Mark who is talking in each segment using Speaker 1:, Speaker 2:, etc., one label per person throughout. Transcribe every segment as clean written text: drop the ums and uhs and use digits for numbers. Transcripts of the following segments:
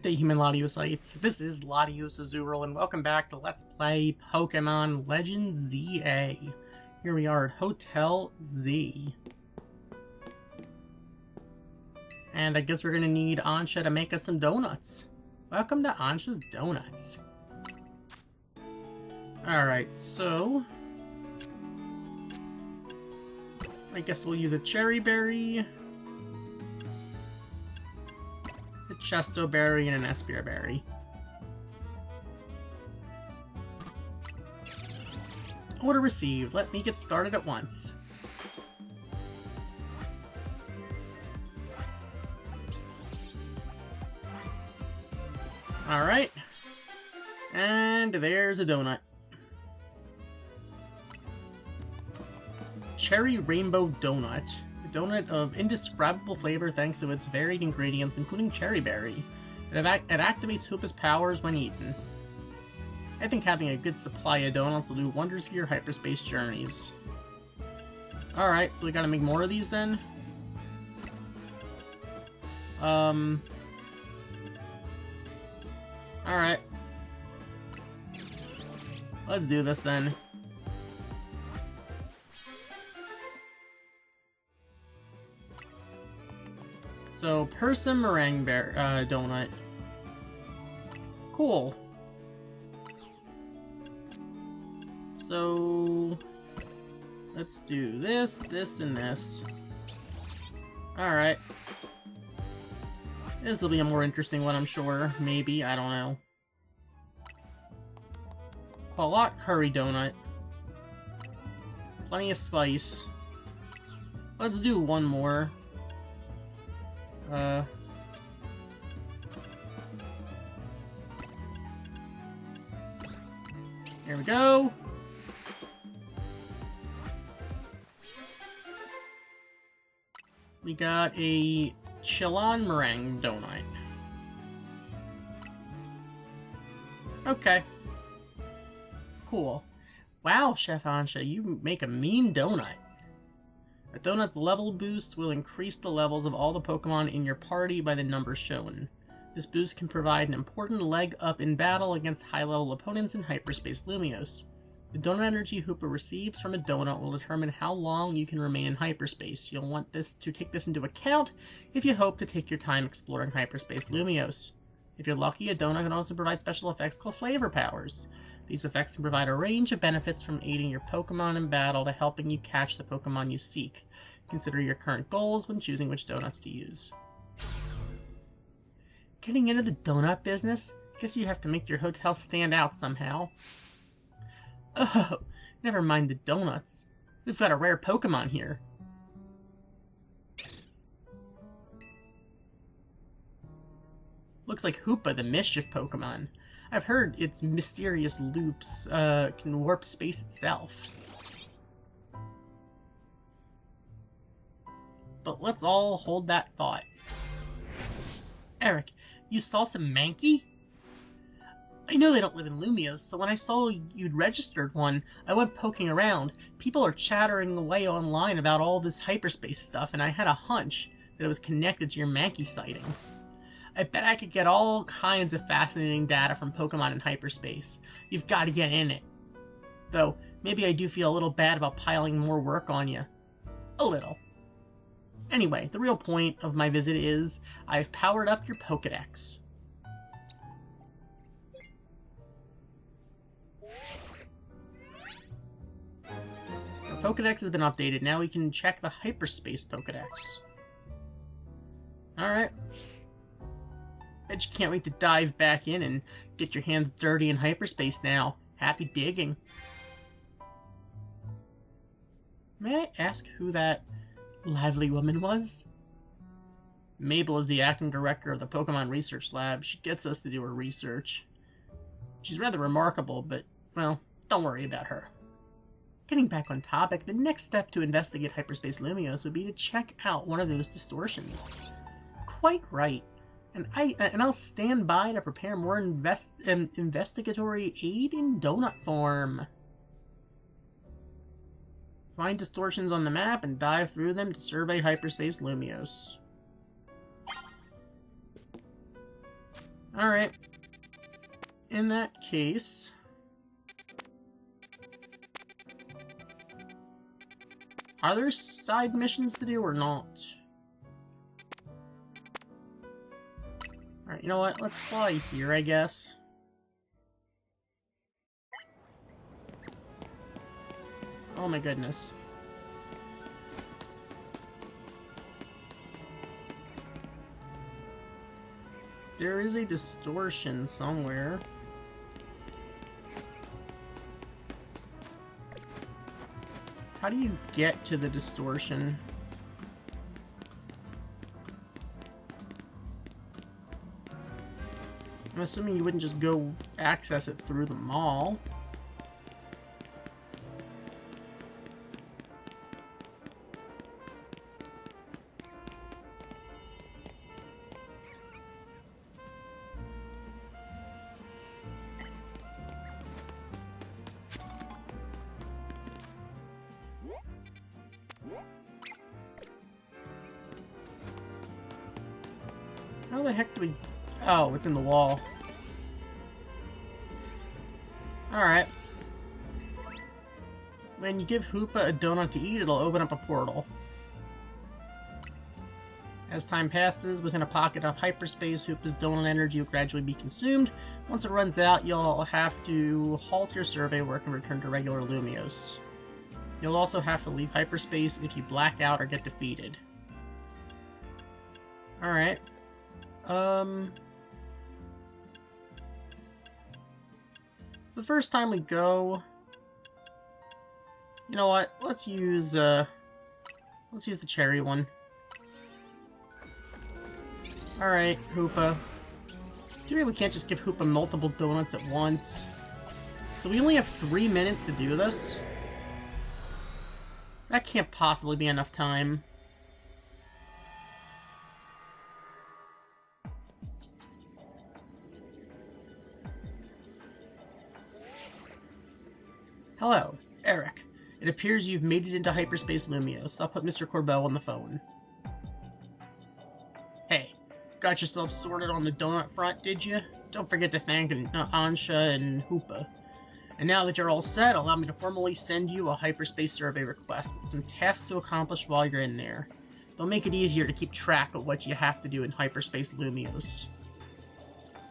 Speaker 1: Good day, human Latiocytes. This is LatiosAzurill, and welcome back to Let's Play Pokemon Legends ZA. Here we are at Hotel Z. And I guess we're gonna need Ansha to make us some donuts. Welcome to Ansha's Donuts. Alright, so... I guess we'll use a cherry berry, a chesto berry, and an espia berry. Order received. Let me get started at once. Alright. And there's a donut. Cherry Rainbow Donut. A donut of indescribable flavor thanks to its varied ingredients, including cherry berry. It activates Hoopa's powers when eaten. I think having a good supply of donuts will do wonders for your hyperspace journeys. Alright, so we gotta make more of these then? Alright. Let's do this then. So, Persimmon meringue donut. Cool. So, let's do this, this, and this. Alright. This will be a more interesting one, I'm sure. Maybe, I don't know. Qualot curry donut. Plenty of spice. Let's do one more. Here we go. We got a Chillon meringue donut. Okay. Cool. Wow, Chef Ansha, you make a mean donut. A donut's level boost will increase the levels of all the Pokemon in your party by the numbers shown. This boost can provide an important leg up in battle against high-level opponents in Hyperspace Lumiose. The donut energy Hoopa receives from a donut will determine how long you can remain in hyperspace. You'll want to take this into account if you hope to take your time exploring Hyperspace Lumiose. If you're lucky, a donut can also provide special effects called flavor powers. These effects can provide a range of benefits from aiding your Pokemon in battle to helping you catch the Pokemon you seek. Consider your current goals when choosing which donuts to use. Getting into the donut business? Guess you have to make your hotel stand out somehow. Oh, never mind the donuts. We've got a rare Pokemon here. Looks like Hoopa, the Mischief Pokemon. I've heard its mysterious loops can warp space itself. But let's all hold that thought. Eric, you saw some Mankey? I know they don't live in Lumiose, so when I saw you'd registered one, I went poking around. People are chattering away online about all this hyperspace stuff, and I had a hunch that it was connected to your Mankey sighting. I bet I could get all kinds of fascinating data from Pokemon in hyperspace. You've got to get in it. Though, maybe I do feel a little bad about piling more work on you. A little. Anyway, the real point of my visit is, I've powered up your Pokedex. The Pokedex has been updated. Now we can check the Hyperspace Pokedex. Alright. Bet you can't wait to dive back in and get your hands dirty in hyperspace now. Happy digging. May I ask who that lively woman was? Mabel is the acting director of the Pokemon Research Lab. She gets us to do her research. She's rather remarkable, but, well, don't worry about her. Getting back on topic, the next step to investigate Hyperspace Lumiose would be to check out one of those distortions. Quite right. And I'll stand by to prepare more investigatory aid in donut form. Find distortions on the map and dive through them to survey Hyperspace Lumiose. Alright. In that case... Are there side missions to do or not? Alright, you know what? Let's fly here, I guess. Oh my goodness. There is a distortion somewhere. How do you get to the distortion? I'm assuming you wouldn't just go access it through the mall. How the heck do we... Oh, it's in the wall. Alright. When you give Hoopa a donut to eat, it'll open up a portal. As time passes, within a pocket of hyperspace, Hoopa's donut energy will gradually be consumed. Once it runs out, you'll have to halt your survey work and return to regular Lumios. You'll also have to leave hyperspace if you black out or get defeated. Alright. It's the first time we go. You know what? Let's use the cherry one. Alright, Hoopa. Do you mean we can't just give Hoopa multiple donuts at once? So we only have 3 minutes to do this? That can't possibly be enough time. Hello, Eric. It appears you've made it into Hyperspace Lumios. I'll put Mr. Corbell on the phone. Hey, got yourself sorted on the donut front, did you? Don't forget to thank Ansha and Hoopa. And now that you're all set, allow me to formally send you a Hyperspace survey request with some tasks to accomplish while you're in there. They'll make it easier to keep track of what you have to do in Hyperspace Lumios.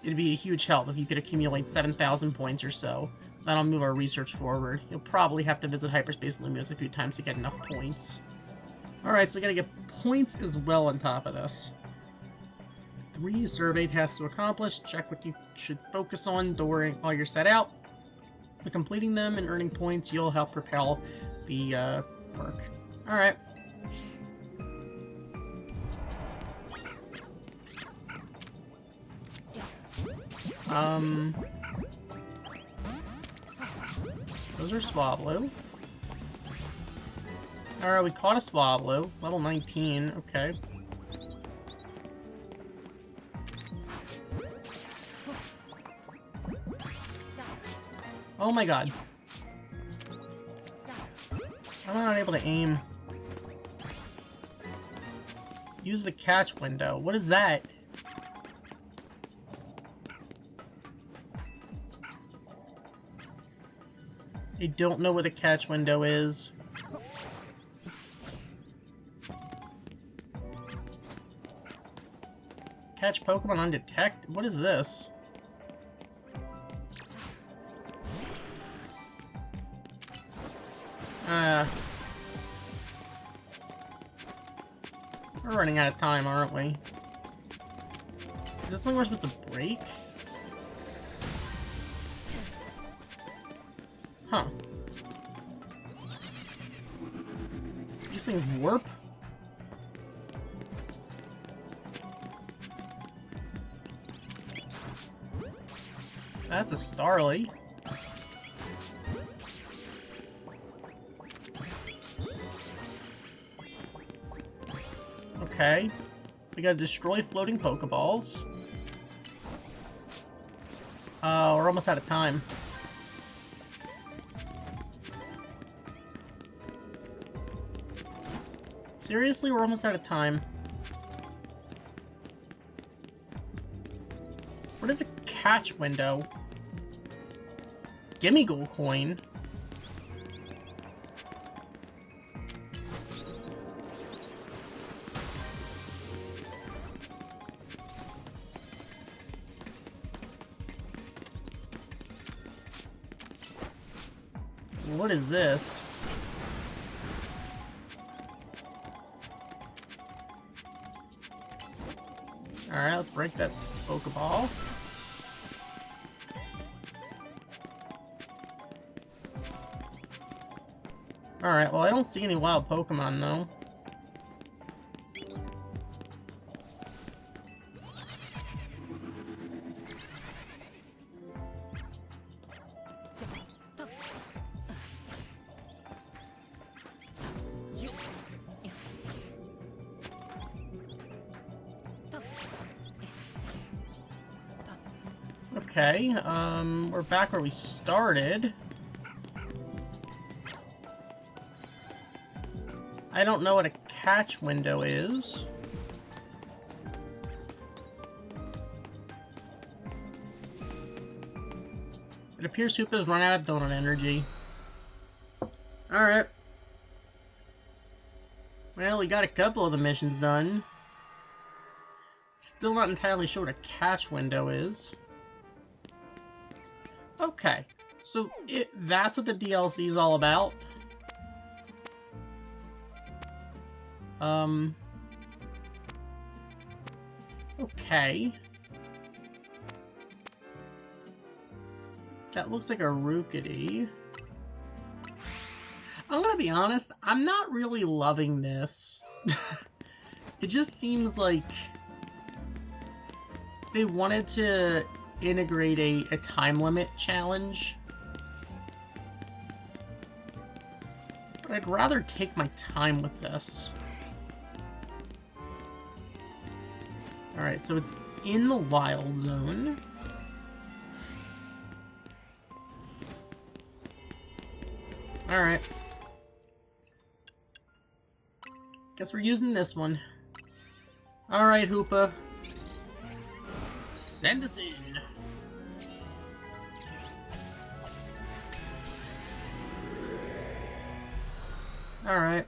Speaker 1: It'd be a huge help if you could accumulate 7,000 points or so. That'll move our research forward. You'll probably have to visit Hyperspace Lumios a few times to get enough points. Alright, so we gotta get points as well on top of this. 3 survey tasks to accomplish. Check what you should focus on while you're set out. By completing them and earning points, you'll help propel the work. Alright. Those are Swablu. Alright, we caught a Swablu. Level 19, okay. Oh my god. I'm not able to aim. Use the catch window. What is that? I don't know what a catch window is. Catch Pokemon undetected? What is this? We're running out of time, aren't we? Is this something we're supposed to break? Huh. These things warp? That's a Starly. Okay. We gotta destroy floating Pokeballs. We're almost out of time. Seriously, we're almost out of time. What is a catch window. Gimme gold coin. What is this? Alright, let's break that Pokeball. Alright, well I don't see any wild Pokemon though. Okay, we're back where we started. I don't know what a catch window is. It appears Hoopa's run out of donut energy. Alright. Well, we got a couple of the missions done. Still not entirely sure what a catch window is. Okay, so that's what the DLC is all about. Okay. That looks like a Rookity. I'm gonna be honest, I'm not really loving this. It just seems like they wanted to integrate a time limit challenge. But I'd rather take my time with this. Alright, so it's in the wild zone. Alright. Guess we're using this one. Alright, Hoopa. Send us in. Alright.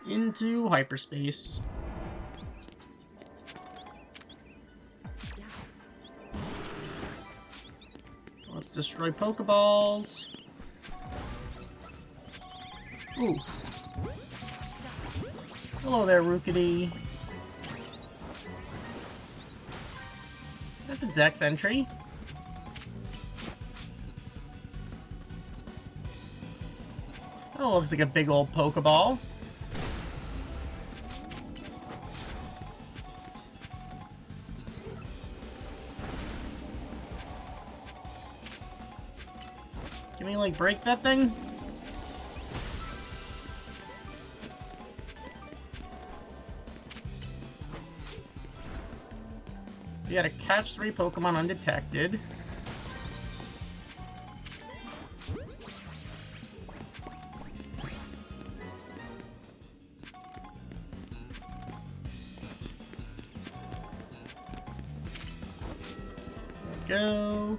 Speaker 1: Into hyperspace. Let's destroy Pokeballs. Ooh. Hello there, Rookity. That's a Dex entry. Oh, looks like a big old Pokeball. Can we, like, break that thing? We gotta catch 3 Pokemon undetected. Go.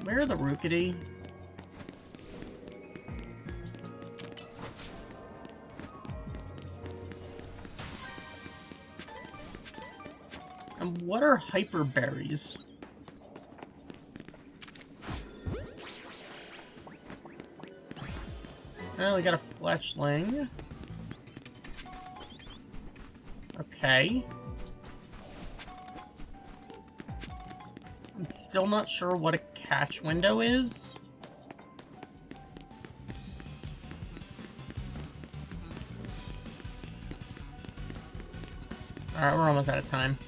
Speaker 1: Where are the Rookity? And what are Hyper Berries? Oh, we got a Fletchling. Okay. I'm still not sure what a catch window is. Alright, we're almost out of time.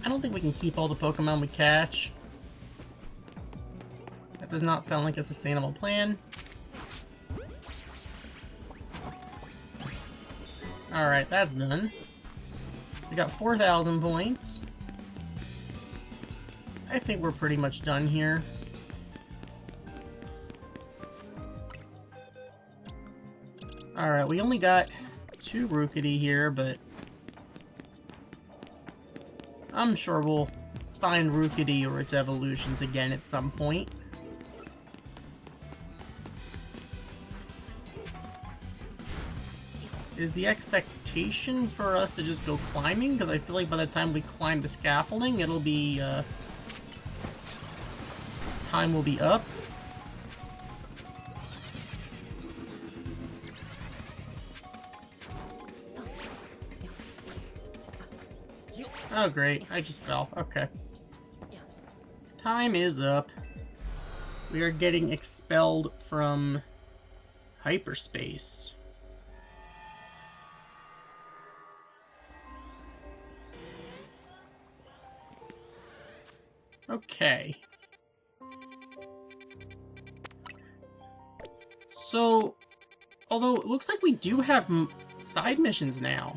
Speaker 1: I don't think we can keep all the Pokemon we catch. That does not sound like a sustainable plan. Alright, that's done. We got 4,000 points. I think we're pretty much done here. Alright, we only got 2 Rookity here, but I'm sure we'll find Rookity or its evolutions again at some point. Is the expectation for us to just go climbing? Because I feel like by the time we climb the scaffolding, it'll be, time will be up. Oh great, I just fell. Okay. Time is up. We are getting expelled from hyperspace. Okay. So, although it looks like we do have side missions now.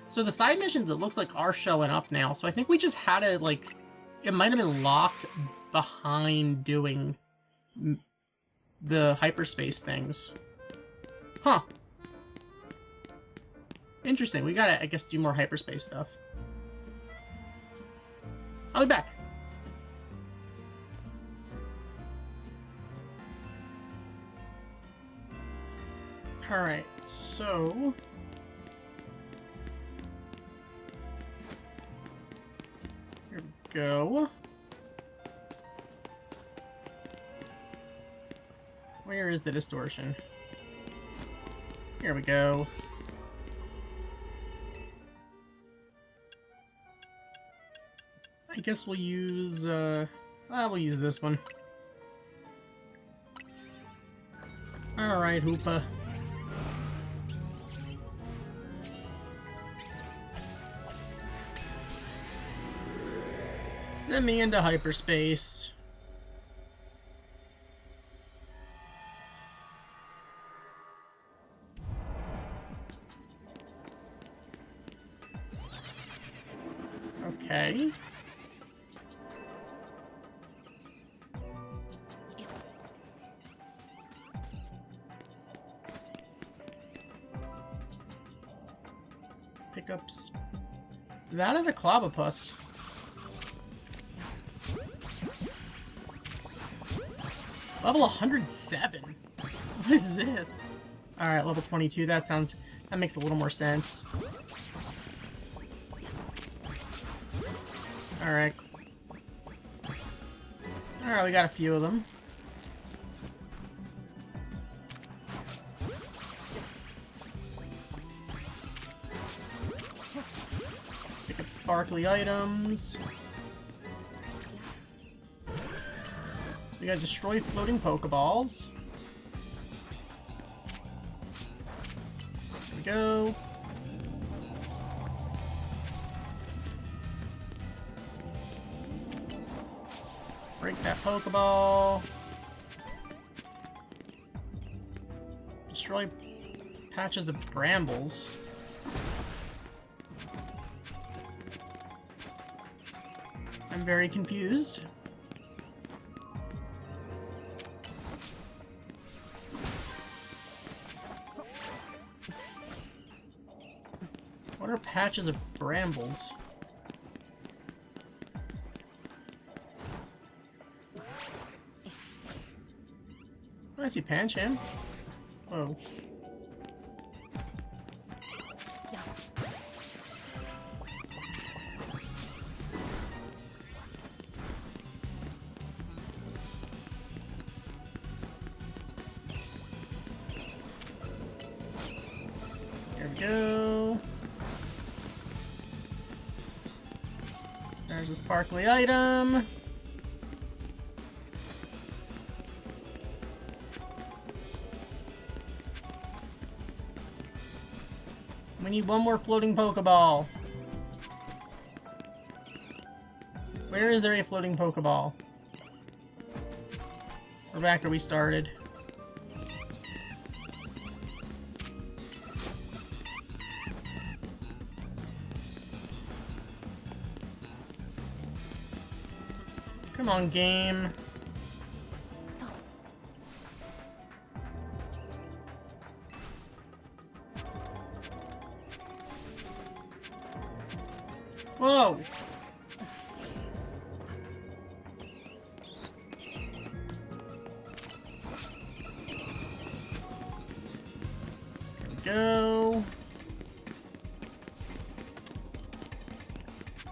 Speaker 1: So the side missions, it looks like, are showing up now. So I think we just had to, like, it might have been locked behind doing the hyperspace things. Huh. Interesting. We gotta, I guess, do more hyperspace stuff. I'll be back. Alright, so here we go. Where is the distortion? Here we go. I guess we'll use, we'll use this one. Alright, Hoopa. Send me into hyperspace. Okay. Pickups. That is a Clobopus. Level 107? What is this? Alright, level 22, that makes a little more sense. Alright. Alright, we got a few of them. Pick up sparkly items. We gotta destroy floating Pokeballs. There we go. Break that Pokeball. Destroy patches of brambles. I'm very confused. What are patches of brambles? I see Pancham. Whoa. There we go. There's a sparkly item. We need one more floating Pokeball. Where is there a floating Pokeball? We're back where we started. Come on, game. Whoa! There we go.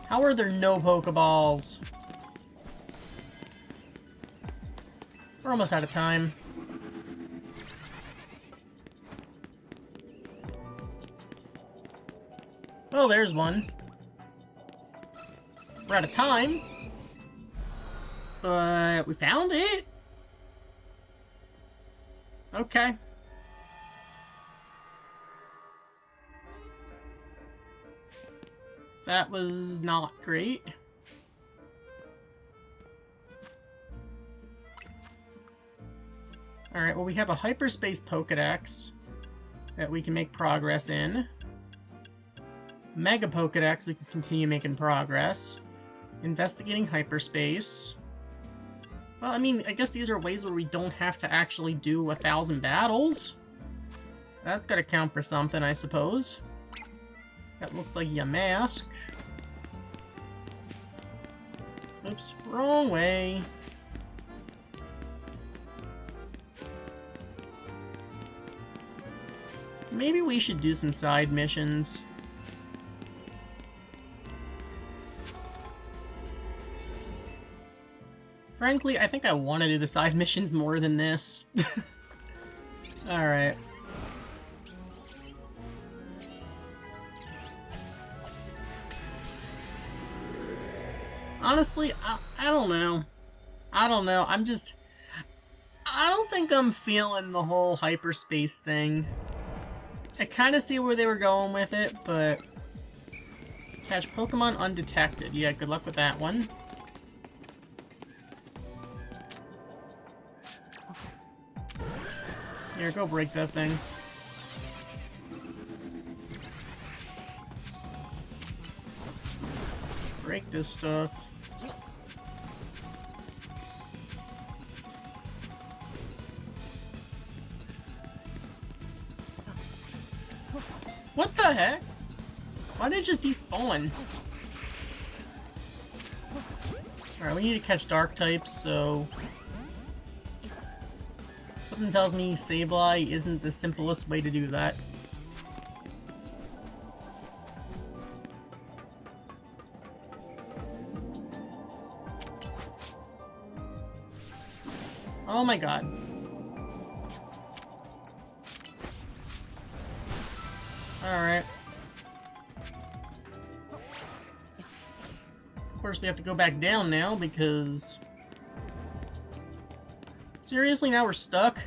Speaker 1: How are there no Pokeballs? We're almost out of time. Well, there's one. We're out of time. But we found it. Okay. That was not great. Alright, well we have a hyperspace Pokédex that we can make progress in. Mega Pokédex, we can continue making progress. Investigating hyperspace. Well, I mean, I guess these are ways where we don't have to actually do 1,000 battles. That's gotta count for something, I suppose. That looks like your mask. Oops, wrong way. Maybe we should do some side missions. Frankly, I think I want to do the side missions more than this. Alright. Honestly, I don't know. I don't know. I don't think I'm feeling the whole hyperspace thing. I kind of see where they were going with it, but... Catch Pokemon undetected. Yeah, good luck with that one. Here, go break that thing. Break this stuff. What the heck? Why did it just despawn? Alright, we need to catch dark types, so... Something tells me Sableye isn't the simplest way to do that. Oh my god. Alright. Of course we have to go back down now because... Seriously, now we're stuck?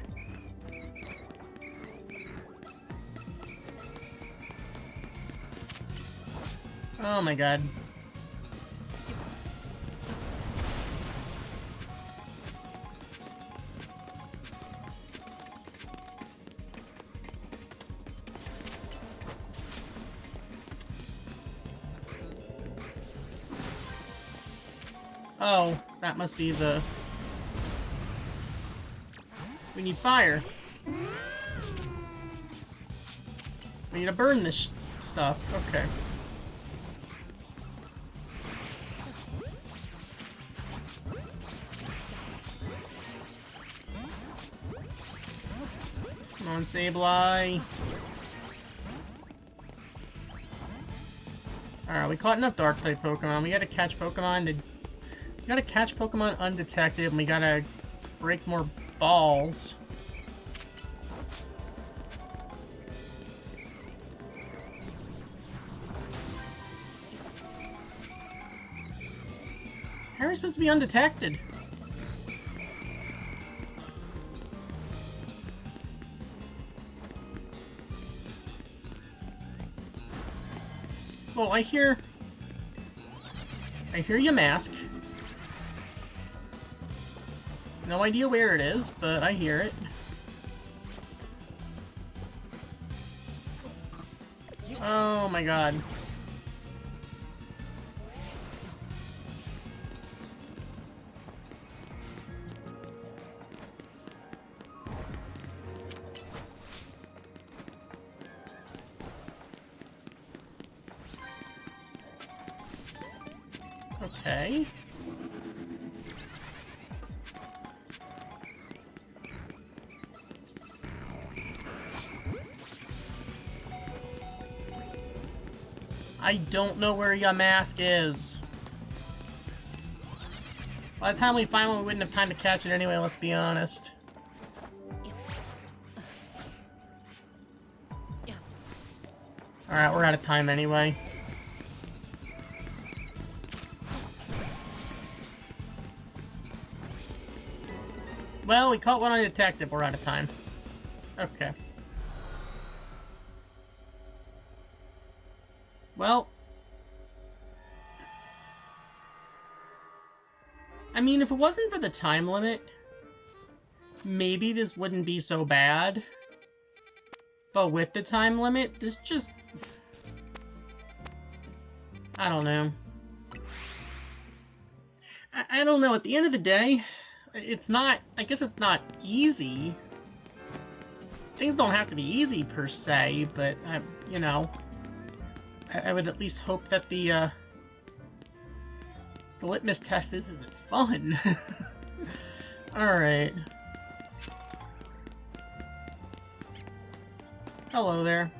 Speaker 1: Oh my god. Oh, that must be the... We need fire. We need to burn this stuff. Okay. Come on, Sableye. Alright, we caught enough Dark-type Pokemon. We gotta catch Pokemon that... We gotta catch Pokemon undetected, and we gotta break more balls. How are we supposed to be undetected? Well, I hear your mask. No idea where it is, but I hear it. Oh my god. Okay. I don't know where your mask is. By the time we find one, we wouldn't have time to catch it anyway, let's be honest. Alright, we're out of time anyway. Well, we caught one on a detective, we're out of time. Okay. Well, I mean, if it wasn't for the time limit, maybe this wouldn't be so bad. But with the time limit, this just... I don't know. I don't know, at the end of the day, it's not... I guess it's not easy. Things don't have to be easy, per se, but, you know... I would at least hope that the litmus test isn't fun. Alright. Hello there.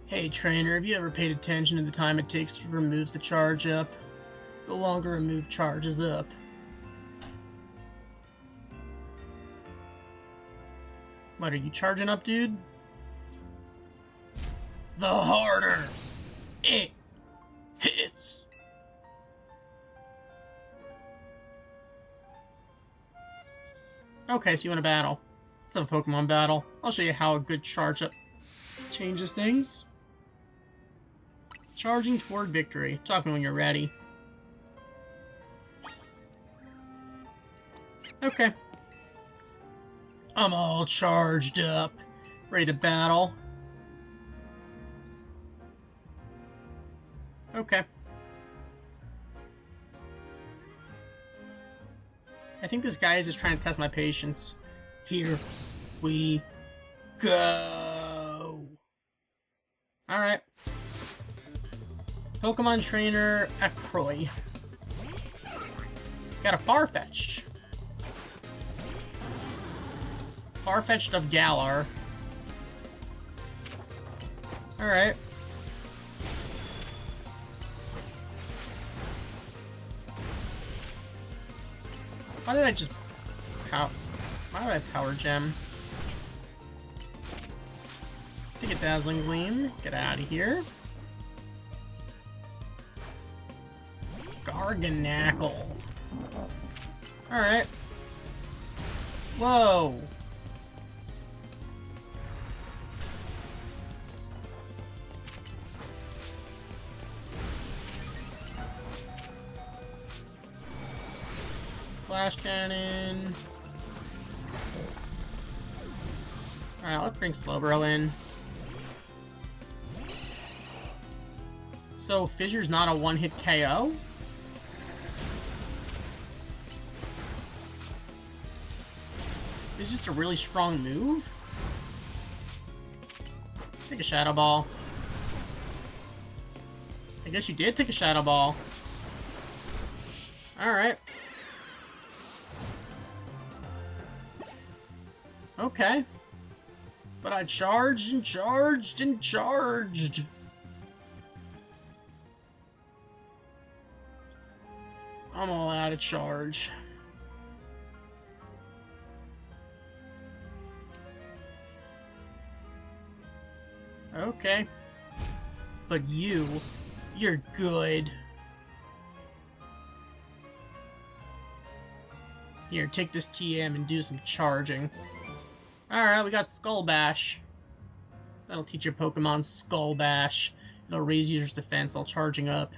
Speaker 1: Hey trainer, have you ever paid attention to the time it takes for moves to charge up? The longer a move charges up. What, are you charging up, dude? The harder it hits. Okay, so you want a battle. Let's have a Pokemon battle. I'll show you how a good charge up changes things. Charging toward victory. Talk to me when you're ready. Okay. I'm all charged up. Ready to battle. Okay. I think this guy is just trying to test my patience. Here we go. Alright. Pokemon Trainer Akroy. Got a Farfetch'd. Farfetch'd of Galar. Alright. Why did I just why would I power gem? Take a Dazzling Gleam. Get out of here. Garganackle. Alright. Whoa. Flash Cannon. Alright, let's bring Slowbro in. So, Fissure's not a one-hit KO? Is this a really strong move? Take a Shadow Ball. I guess you did take a Shadow Ball. Alright. Okay. But I charged and charged and charged. I'm all out of charge. Okay. But you're good. Here, take this TM and do some charging. Alright, we got Skull Bash. That'll teach your Pokemon Skull Bash. It'll raise user's defense while charging up.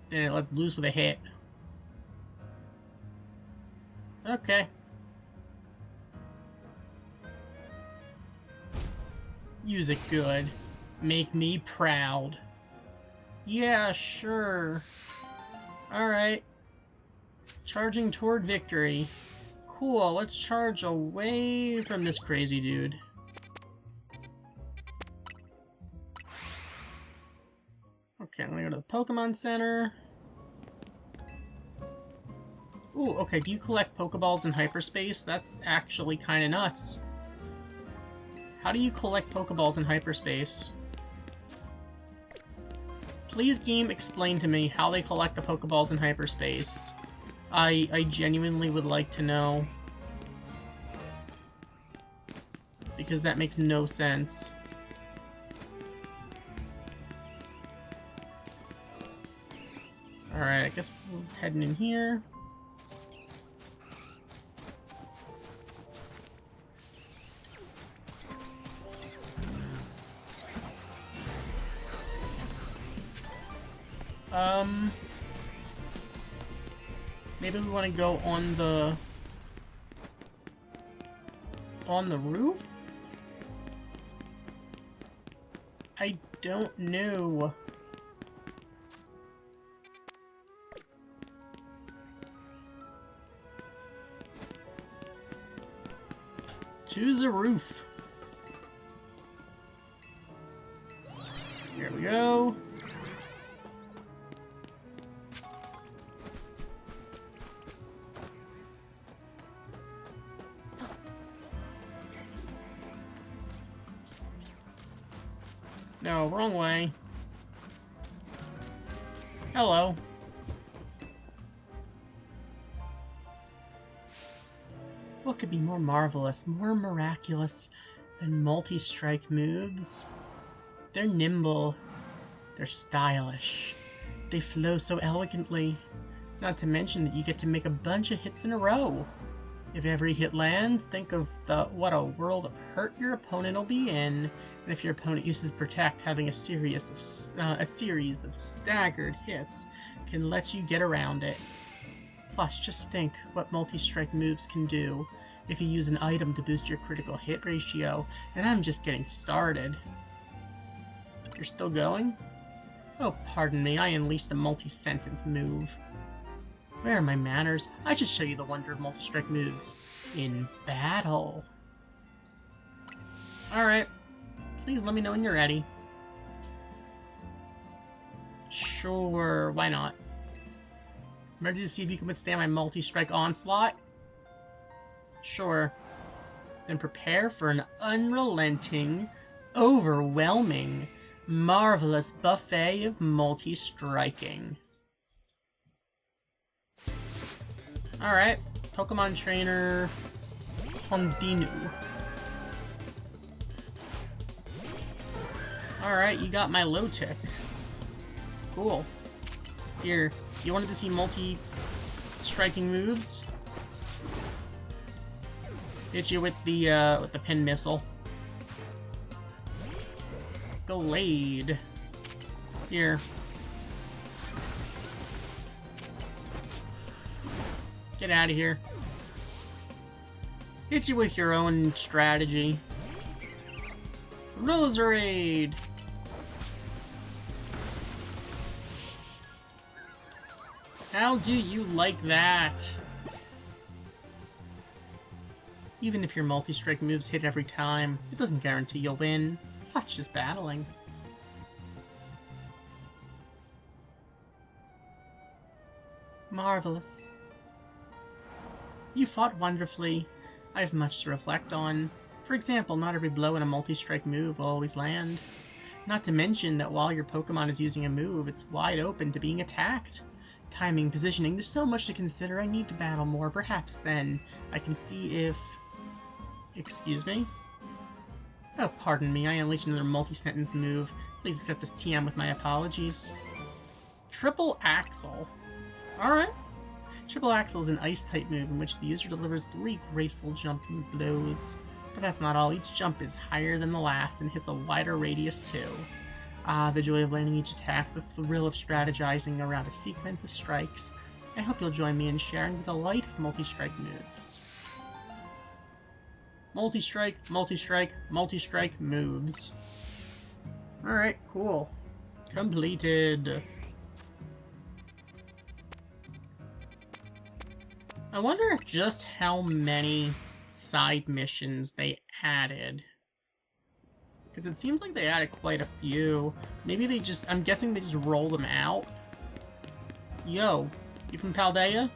Speaker 1: Then it lets loose with a hit. Okay. Use it good. Make me proud. Yeah, sure. Alright. Charging toward victory. Cool, let's charge away from this crazy dude. Okay, I'm gonna go to the Pokemon Center. Ooh, okay, do you collect Pokeballs in hyperspace? That's actually kind of nuts. How do you collect Pokeballs in hyperspace? Please, game, explain to me how they collect the Pokeballs in hyperspace. I genuinely would like to know. Because that makes no sense. Alright, I guess we're heading in here. Maybe we want to go on the roof? I don't know. To the roof. Here we go. No, wrong way. Hello. What could be more marvelous, more miraculous than multi-strike moves? They're nimble. They're stylish. They flow so elegantly. Not to mention that you get to make a bunch of hits in a row. If every hit lands, think of what a world of hurt your opponent will be in. And if your opponent uses Protect, having a series of staggered hits can let you get around it. Plus, just think what multi-strike moves can do if you use an item to boost your critical hit ratio, and I'm just getting started. You're still going? Oh, pardon me, I unleashed a multi-sentence move. Where are my manners? I just show you the wonder of multi-strike moves in battle. Alright. Please let me know when you're ready. Sure, why not? Ready to see if you can withstand my multi-strike onslaught? Sure. Then prepare for an unrelenting, overwhelming, marvelous buffet of multi-striking. Alright, Pokemon Trainer Fondinu. Alright, you got my low tick. Cool. Here, you wanted to see multi-striking moves? Hit you with the pin missile. Glade. Here. Get out of here. Hit you with your own strategy. Roserade! How do you like that? Even if your multi-strike moves hit every time, it doesn't guarantee you'll win. Such is battling. Marvelous. You fought wonderfully. I have much to reflect on. For example, not every blow in a multi-strike move will always land. Not to mention that while your Pokemon is using a move, it's wide open to being attacked. Timing, positioning, there's so much to consider. I need to battle more. Perhaps then I can see if... Excuse me? Oh, pardon me. I unleashed another multi-sentence move. Please accept this TM with my apologies. Triple Axle. Alright. Triple Axle is an Ice-type move in which the user delivers 3 graceful jumping blows. But that's not all. Each jump is higher than the last and hits a wider radius too. Ah, the joy of landing each attack, the thrill of strategizing around a sequence of strikes. I hope you'll join me in sharing the delight of multi-strike moves. Multi-strike, multi-strike, multi-strike moves. Alright, cool. Completed. I wonder just how many side missions they added. Because it seems like they added quite a few. Maybe they just... I'm guessing they just roll them out. Yo, you from Paldea?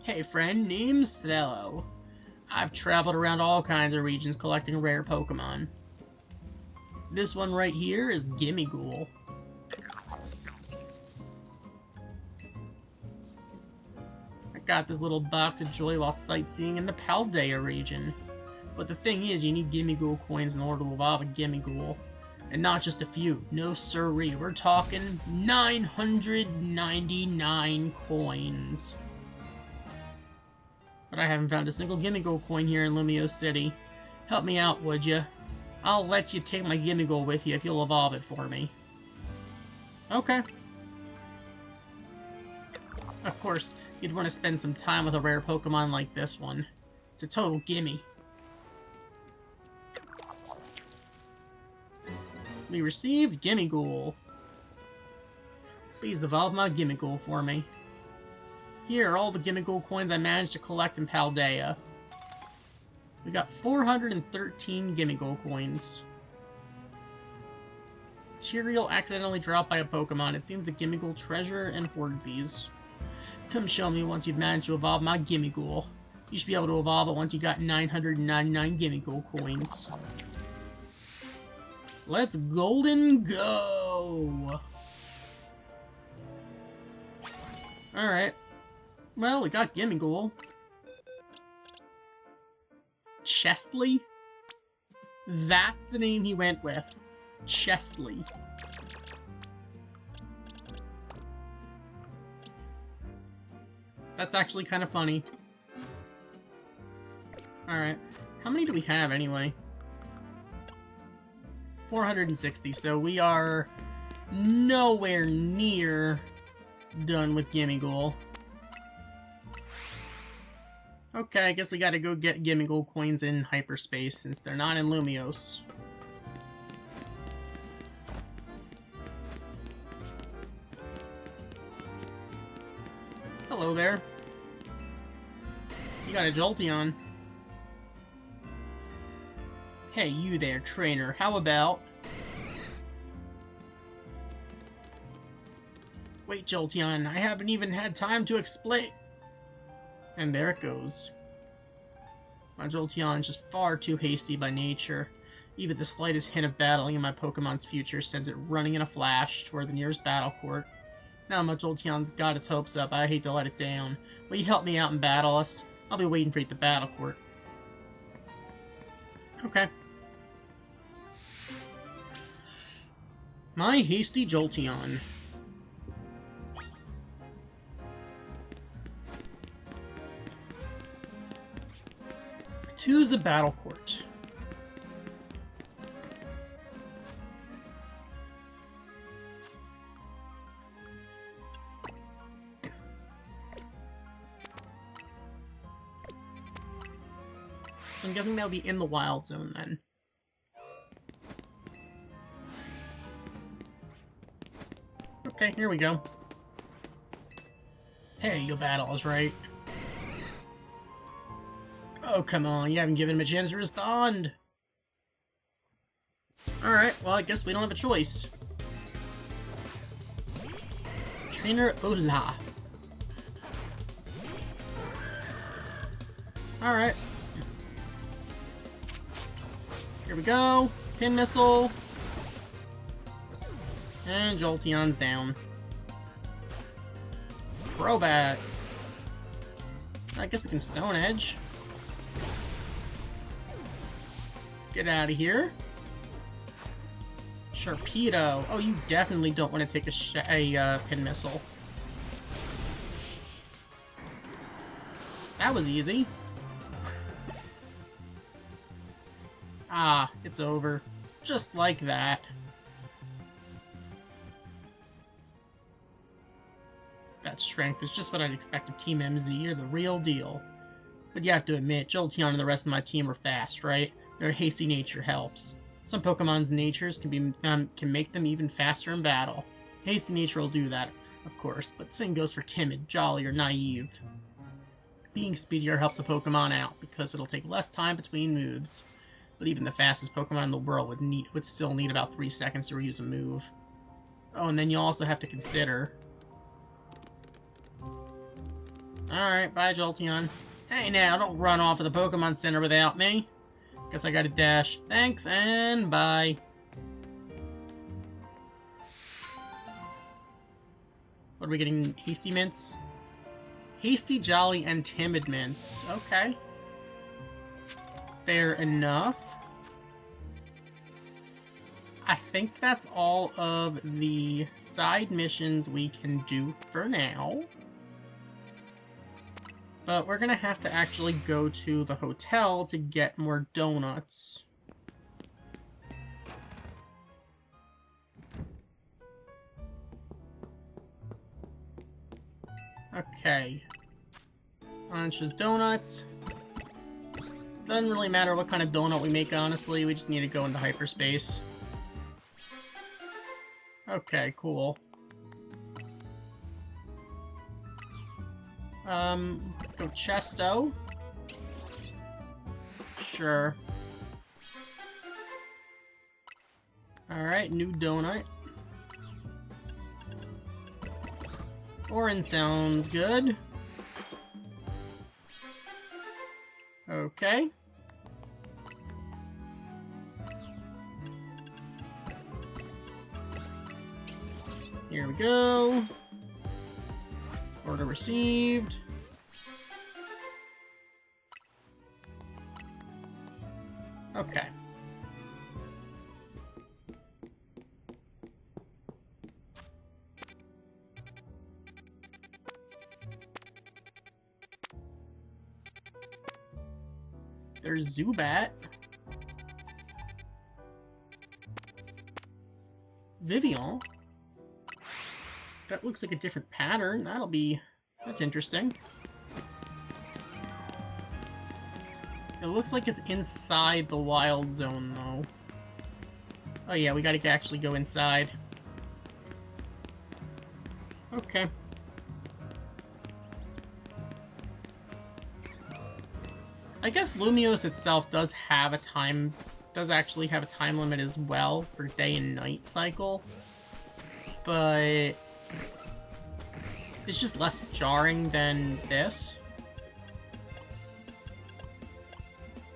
Speaker 1: Hey friend, name's Thello. I've traveled around all kinds of regions collecting rare Pokemon. This one right here is Gimmighoul. I got this little box of joy while sightseeing in the Paldea region. But the thing is, you need Gimmighoul coins in order to evolve a Gimmighoul. And not just a few. No siree. We're talking 999 coins. But I haven't found a single Gimmighoul coin here in Lumio City. Help me out, would ya? I'll let you take my Gimmighoul with you if you'll evolve it for me. Okay. Of course, you'd want to spend some time with a rare Pokemon like this one. It's a total gimme. We received Gimmighoul. Please evolve my Gimmighoul for me. Here are all the Gimmighoul coins I managed to collect in Paldea. We got 413 Gimmighoul coins. Material accidentally dropped by a Pokemon. It seems the Gimmighoul treasure and hoard these. Come show me once you've managed to evolve my Gimmighoul. You should be able to evolve it once you got 999 Gimmighoul coins. Let's golden go! Alright. Well, we got Gimmighoul. Chestley? That's the name he went with. Chestley. That's actually kind of funny. Alright. How many do we have anyway? 460, so we are nowhere near done with Gimmighoul. Okay, I guess we gotta go get Gimmighoul coins in hyperspace since they're not in Lumios. Hello there. You got a Jolteon. Hey, you there, trainer. How about... Wait, Jolteon, I haven't even had time to explain... And there it goes. My Jolteon is just far too hasty by nature. Even the slightest hint of battling in my Pokemon's future sends it running in a flash toward the nearest battle court. Now my Jolteon's got its hopes up, I hate to let it down. Will you help me out and battle us? I'll be waiting for you at the battle court. Okay. My hasty Jolteon. To the battle court. So I'm guessing that'll be in the wild zone then. Okay, here we go. Hey, you'll battle us, right? Oh, come on, you haven't given him a chance to respond. Alright, well, I guess we don't have a choice. Trainer Ola. Alright. Here we go. Pin Missile. And Jolteon's down. Crobat. I guess we can Stone Edge. Get out of here. Sharpedo. Oh, you definitely don't want to take a Pin Missile. That was easy. Ah, it's over. Just like that. That strength is just what I'd expect of Team MZ. You're the real deal. But you have to admit, Jolteon and the rest of my team are fast, right? Their hasty nature helps. Some Pokemon's natures can make them even faster in battle. Hasty nature will do that, of course, but the same goes for timid, jolly, or naive. Being speedier helps a Pokemon out, because it'll take less time between moves. But even the fastest Pokemon in the world would still need about 3 seconds to reuse a move. Oh, and then you also have to consider... Alright, bye Jolteon. Hey now, don't run off of the Pokemon Center without me. Guess I gotta dash. Thanks, and bye. What are we getting? Hasty Mints? Hasty, Jolly, and Timid Mints. Okay. Fair enough. I think that's all of the side missions we can do for now. But we're gonna have to actually go to the hotel to get more donuts. Okay. Orange's donuts. Doesn't really matter what kind of donut we make, honestly. We just need to go into hyperspace. Okay, cool. Let's go Chesto. Sure. Alright, new donut. Orange sounds good. Okay. Here we go. Order received. Okay. There's Zubat. Vivian. That looks like a different pattern. That's interesting. It looks like it's inside the wild zone, though. Oh yeah, we gotta actually go inside. Okay. I guess Lumiose itself does actually have a time limit as well for day and night cycle. But it's just less jarring than this.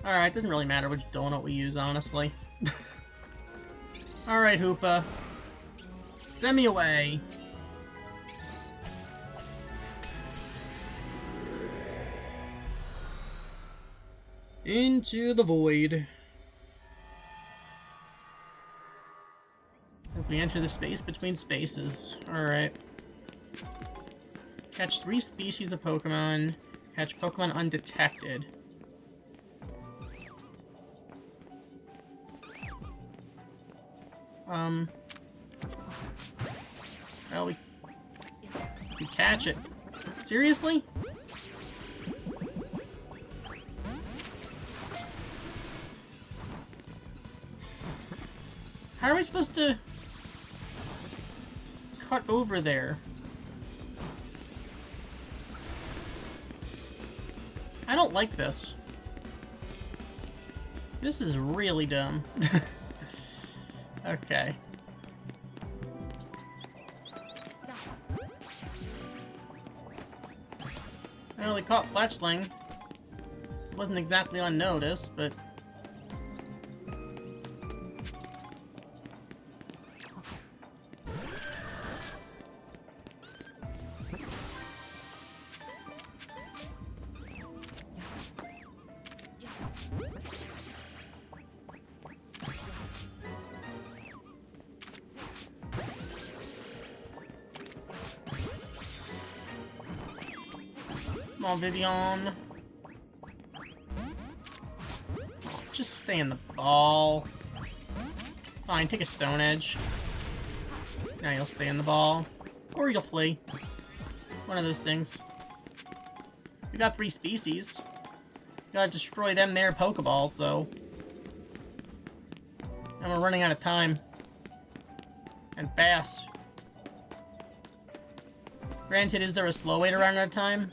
Speaker 1: Alright, doesn't really matter which donut we use, honestly. Alright, Hoopa. Send me away. Into the void. As we enter the space between spaces. Alright. Catch 3 species of Pokemon. Catch Pokemon undetected. Well, we catch it. Seriously? How are we supposed to cut over there? I don't like this. This is really dumb. Okay. Well, we caught Fletchling. Wasn't exactly unnoticed, but... Come on, Vivian. Just stay in the ball. Fine, take a Stone Edge. Now you'll stay in the ball. Or you'll flee. One of those things. We got 3 species. Gotta destroy them their Pokeballs, though. And we're running out of time. And fast. Granted, is there a slow way to run out of time?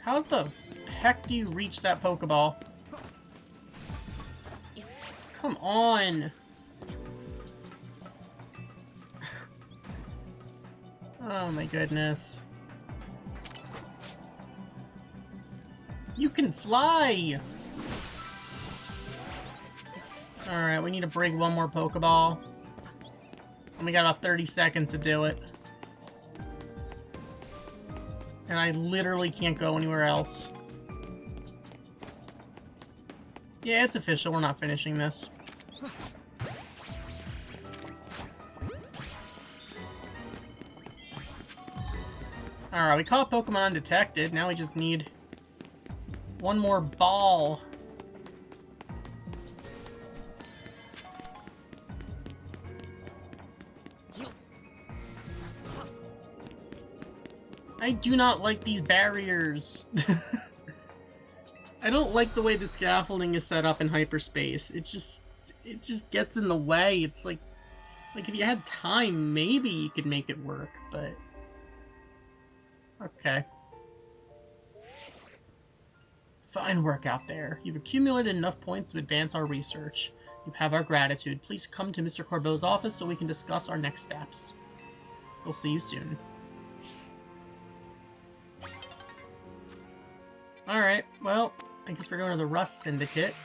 Speaker 1: How the heck do you reach that Pokeball? Come on! Oh my goodness. You can fly! Alright, we need to bring one more Pokeball. And we got about 30 seconds to do it. And I literally can't go anywhere else. Yeah, it's official. We're not finishing this. Alright, we caught Pokemon undetected. Now we just need one more ball. I do not like these barriers. I don't like the way the scaffolding is set up in hyperspace. It just gets in the way. It's like if you had time, maybe you could make it work, but okay. Fine work out there. You've accumulated enough points to advance our research. You have our gratitude. Please come to Mr. Corbeau's office so we can discuss our next steps. We'll see you soon. Alright, well, I guess we're going to the Rust Syndicate.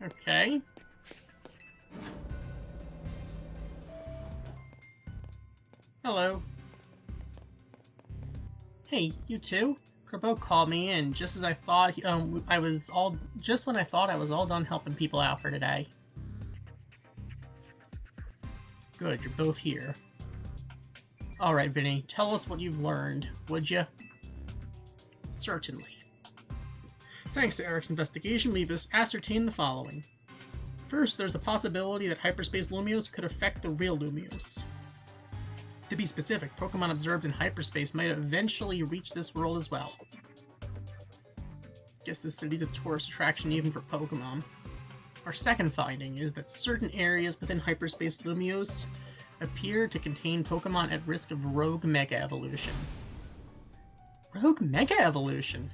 Speaker 1: Okay. Hello. Hey, you two? Corbeau called me in just as I thought when I was all done helping people out for today. Good, you're both here. Alright, Vinny, tell us what you've learned, would you? Certainly. Thanks to Eric's investigation, we've ascertained the following. First, there's a possibility that hyperspace Lumios could affect the real Lumios. To be specific, Pokemon observed in hyperspace might eventually reach this world as well. Guess this city's a tourist attraction even for Pokemon. Our second finding is that certain areas within hyperspace Lumios appear to contain Pokemon at risk of rogue Mega Evolution. Rogue Mega Evolution?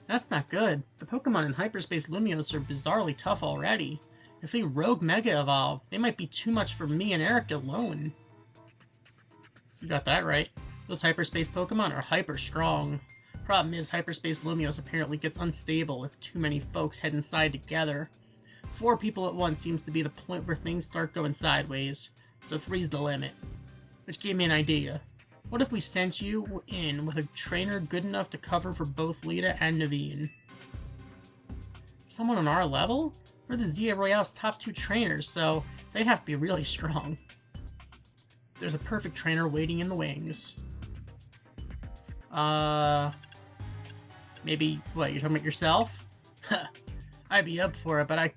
Speaker 1: That's not good. The Pokemon in hyperspace Lumios are bizarrely tough already. If they rogue Mega Evolve, they might be too much for me and Eric alone. You got that right. Those hyperspace Pokemon are hyper strong. Problem is, hyperspace Lumios apparently gets unstable if too many folks head inside together. 4 people at once seems to be the point where things start going sideways, so 3's the limit. Which gave me an idea. What if we sent you in with a trainer good enough to cover for both Lita and Naveen? Someone on our level? We're the Zia Royale's top 2 trainers, so they'd have to be really strong. There's a perfect trainer waiting in the wings. Maybe, what, you're talking about yourself? I'd be up for it, but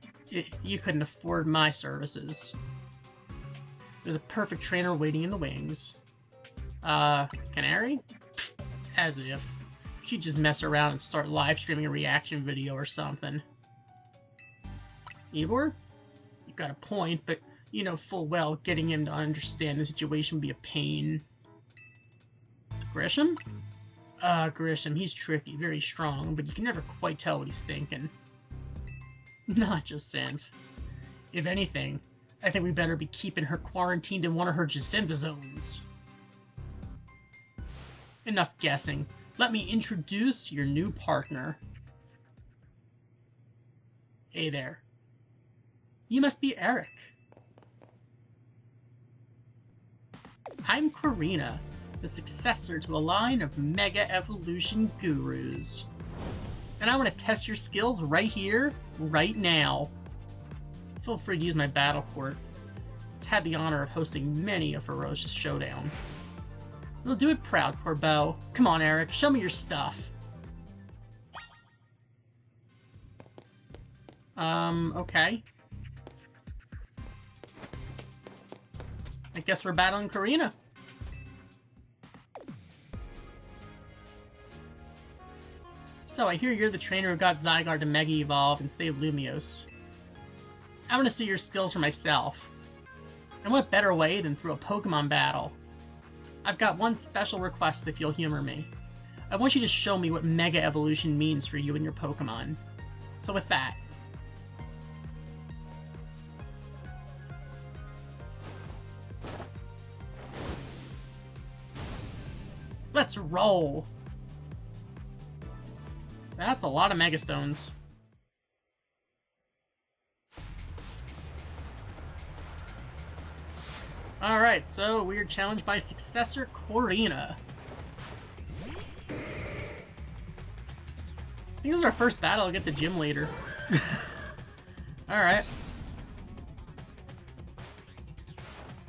Speaker 1: you couldn't afford my services. There's a perfect trainer waiting in the wings. Canary? Pfft, as if. She'd just mess around and start live streaming a reaction video or something. Ivor? You got a point, but you know full well getting him to understand the situation would be a pain. Grisham? Grisham, he's tricky, very strong, but you can never quite tell what he's thinking. Not just Synth. If anything, I think we better be keeping her quarantined in one of her Jacinth zones. Enough guessing. Let me introduce your new partner. Hey there. You must be Eric. I'm Karina, the successor to a line of Mega Evolution gurus. And I want to test your skills right here, right now. Feel free to use my battle court. It's had the honor of hosting many a ferocious showdown. We'll do it proud, Corbeau. Come on, Eric, show me your stuff. Okay. I guess we're battling Karina. So, I hear you're the trainer who got Zygarde to Mega Evolve and saved Lumios. I want to see your skills for myself. And what better way than through a Pokemon battle? I've got one special request if you'll humor me. I want you to show me what Mega Evolution means for you and your Pokemon. So with that... let's roll! That's a lot of Mega Stones. Alright, so we are challenged by Successor Corina. I think this is our first battle against a gym leader. Alright.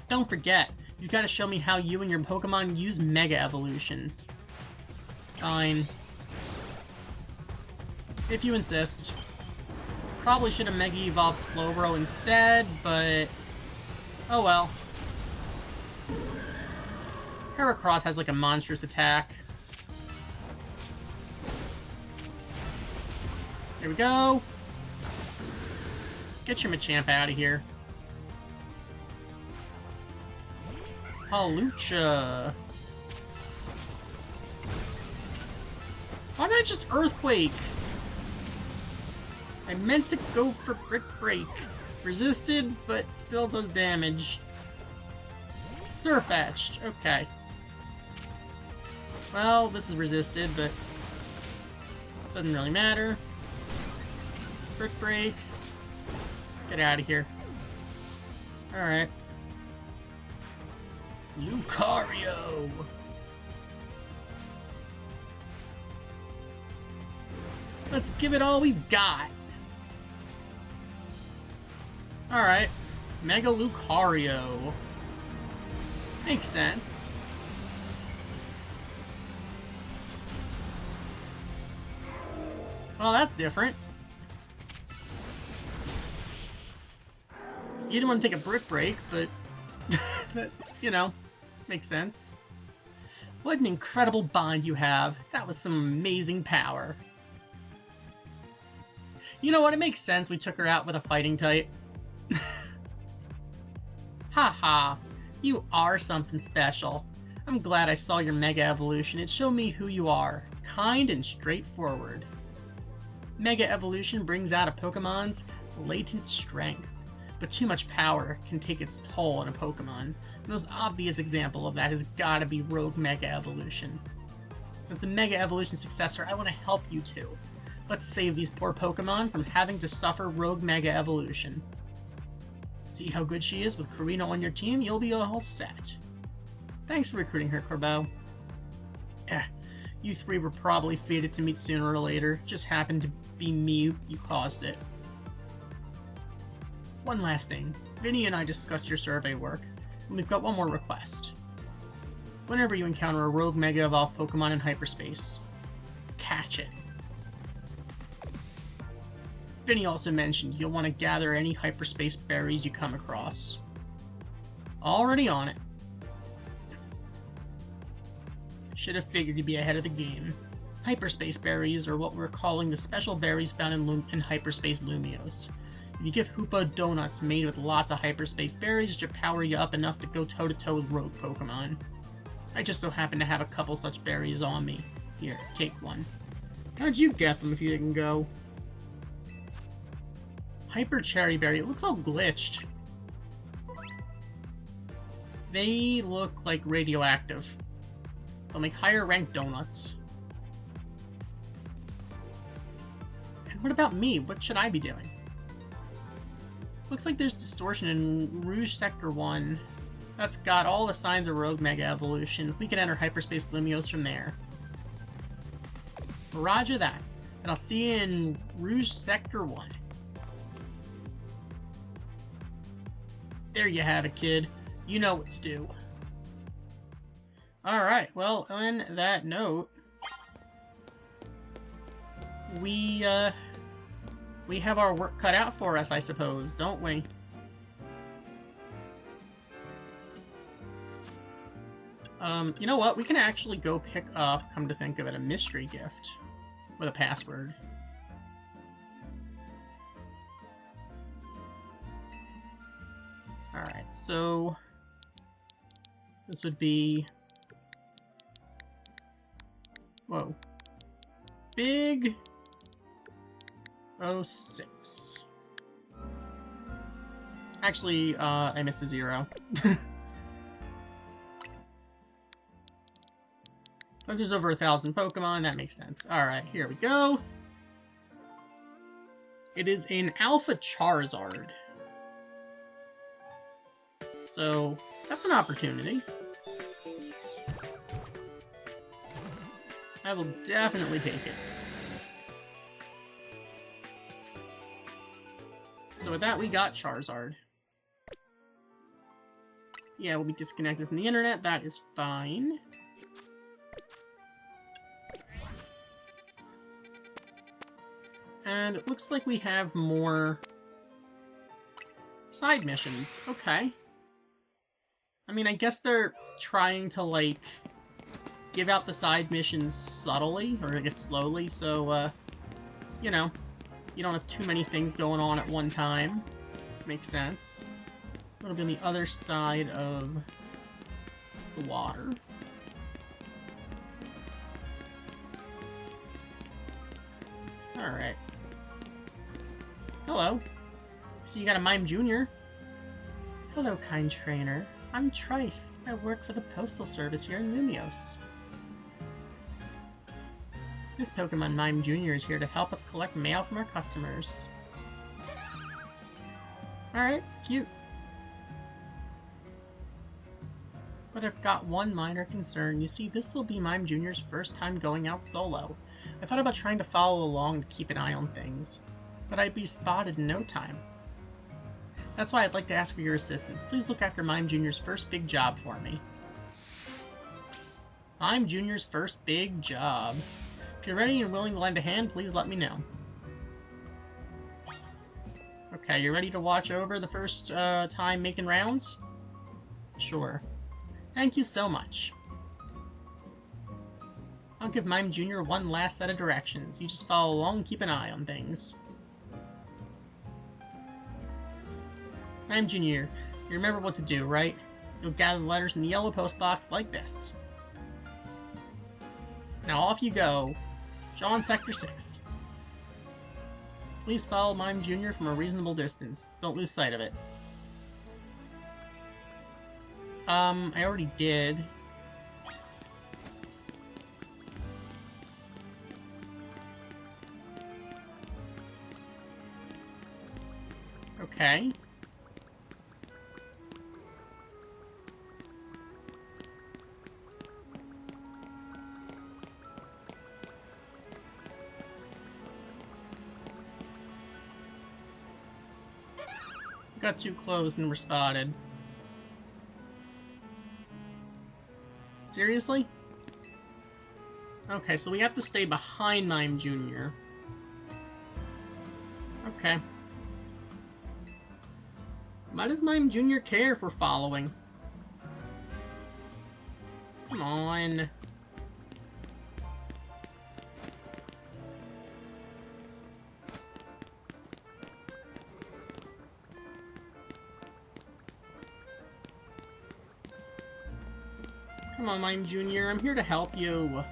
Speaker 1: Don't forget, you gotta show me how you and your Pokemon use Mega Evolution. Fine. If you insist. Probably should have Mega Evolved Slowbro instead, but... oh well. Heracross has like a monstrous attack. There we go. Get your Machamp out of here. Halucha. Why did I just Earthquake? I meant to go for Brick Break. Resisted, but still does damage. Surfetched. Okay. Well, this is resisted, but doesn't really matter. Brick Break. Get out of here. Alright. Lucario! Let's give it all we've got. Alright. Mega Lucario. Makes sense. Well, that's different. You didn't want to take a Brick Break, but... you know, makes sense. What an incredible bond you have. That was some amazing power. You know what? It makes sense we took her out with a fighting type. Haha. You are something special. I'm glad I saw your Mega Evolution. It showed me who you are. Kind and straightforward. Mega Evolution brings out a Pokemon's latent strength, but too much power can take its toll on a Pokemon. The most obvious example of that has gotta be Rogue Mega Evolution. As the Mega Evolution successor, I want to help you two. Let's save these poor Pokemon from having to suffer Rogue Mega Evolution. See how good she is with Corina on your team? You'll be all set. Thanks for recruiting her, Corbeau. You three were probably fated to meet sooner or later. Just happened to be me you caused it. One last thing. Vinny and I discussed your survey work, and we've got one more request. Whenever you encounter a rogue Mega Evolved Pokemon in hyperspace, catch it. Vinny also mentioned you'll want to gather any hyperspace berries you come across. Already on it. Should have figured you'd be ahead of the game. Hyperspace berries are what we're calling the special berries found in Hyperspace Lumiose. If you give Hoopa donuts made with lots of hyperspace berries, it should power you up enough to go toe-to-toe with rogue Pokemon. I just so happen to have a couple such berries on me. Here, take one. How'd you get them if you didn't go? Hyper Cherry Berry, it looks all glitched. They look like radioactive. They'll make higher ranked donuts. And what about me? What should I be doing? Looks like there's distortion in Rouge Sector 1. That's got all the signs of Rogue Mega Evolution. We can enter Hyperspace Lumiose from there. Roger that. And I'll see you in Rouge Sector 1. There you have it, kid. You know what's due. Alright, well, on that note, we have our work cut out for us, I suppose, don't we? You know what? We can actually go pick up, come to think of it, a mystery gift with a password. Alright, so this would be... Whoa. Big 06. Actually, I missed a 0. Because there's over 1,000 Pokemon, that makes sense. Alright, here we go. It is an Alpha Charizard. So, that's an opportunity. I will definitely take it. So with that, we got Charizard. Yeah, we'll be disconnected from the internet. That is fine. And it looks like we have more side missions. Okay. I mean, I guess they're trying to, like, give out the side missions subtly, or I guess slowly, so, you know, you don't have too many things going on at one time. Makes sense. It'll be on the other side of the water. Alright. Hello. So you got a Mime Jr. Hello, kind trainer. I'm Trice. I work for the Postal Service here in Lumios. This Pokemon Mime Jr. is here to help us collect mail from our customers. Alright, cute. But I've got one minor concern. You see, this will be Mime Jr.'s first time going out solo. I thought about trying to follow along to keep an eye on things, but I'd be spotted in no time. That's why I'd like to ask for your assistance. Please look after Mime Jr.'s first big job for me. Mime Jr.'s first big job. If you're ready and willing to lend a hand, please let me know. Okay, you ready to watch over the first time making rounds? Sure. Thank you so much. I'll give Mime Jr. one last set of directions. You just follow along and keep an eye on things. Mime Jr., you remember what to do, right? You'll gather the letters in the yellow post box like this. Now off you go. John, Sector 6. Please follow Mime Jr. from a reasonable distance. Don't lose sight of it. I already did. Okay. Got too close and were spotted. Seriously? Okay, so we have to stay behind Mime Jr. Okay. Why does Mime Jr. care if we're following? Come on. Come on, Mime Jr., I'm here to help you.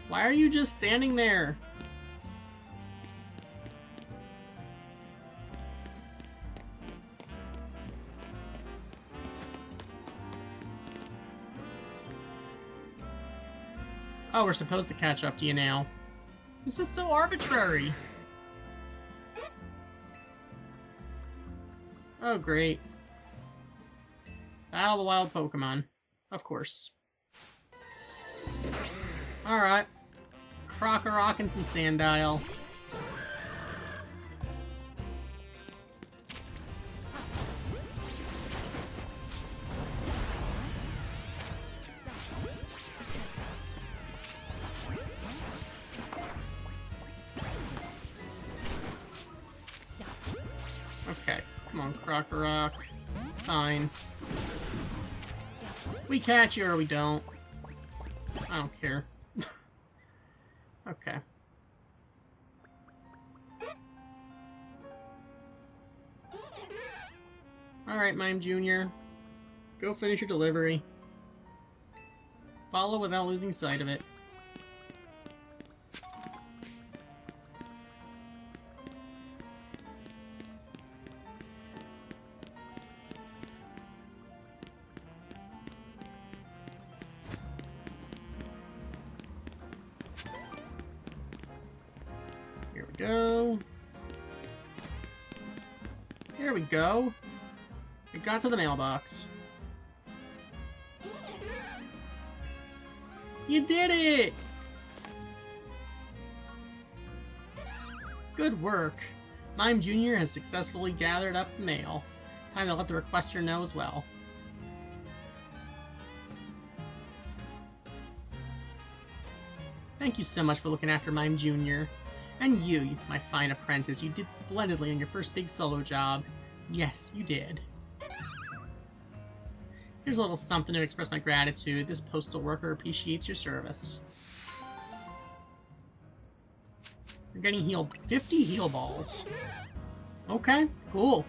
Speaker 1: Why are you just standing there? Oh, we're supposed to catch up to you now. This is so arbitrary. Oh, great. Battle of the Wild Pokemon. Of course. Alright. Crocorockins and Sandile. Come on, Crocorock. Fine. We catch you or we don't. I don't care. Okay. Alright, Mime Jr. Go finish your delivery. Follow without losing sight of it. Here we go. There we go. It got to the mailbox. You did it! Good work. Mime Jr. has successfully gathered up the mail. Time to let the requester know as well. Thank you so much for looking after Mime Jr. And you, my fine apprentice, you did splendidly on your first big solo job. Yes, you did. Here's a little something to express my gratitude. This postal worker appreciates your service. You're getting healed 50 heal balls. Okay, cool.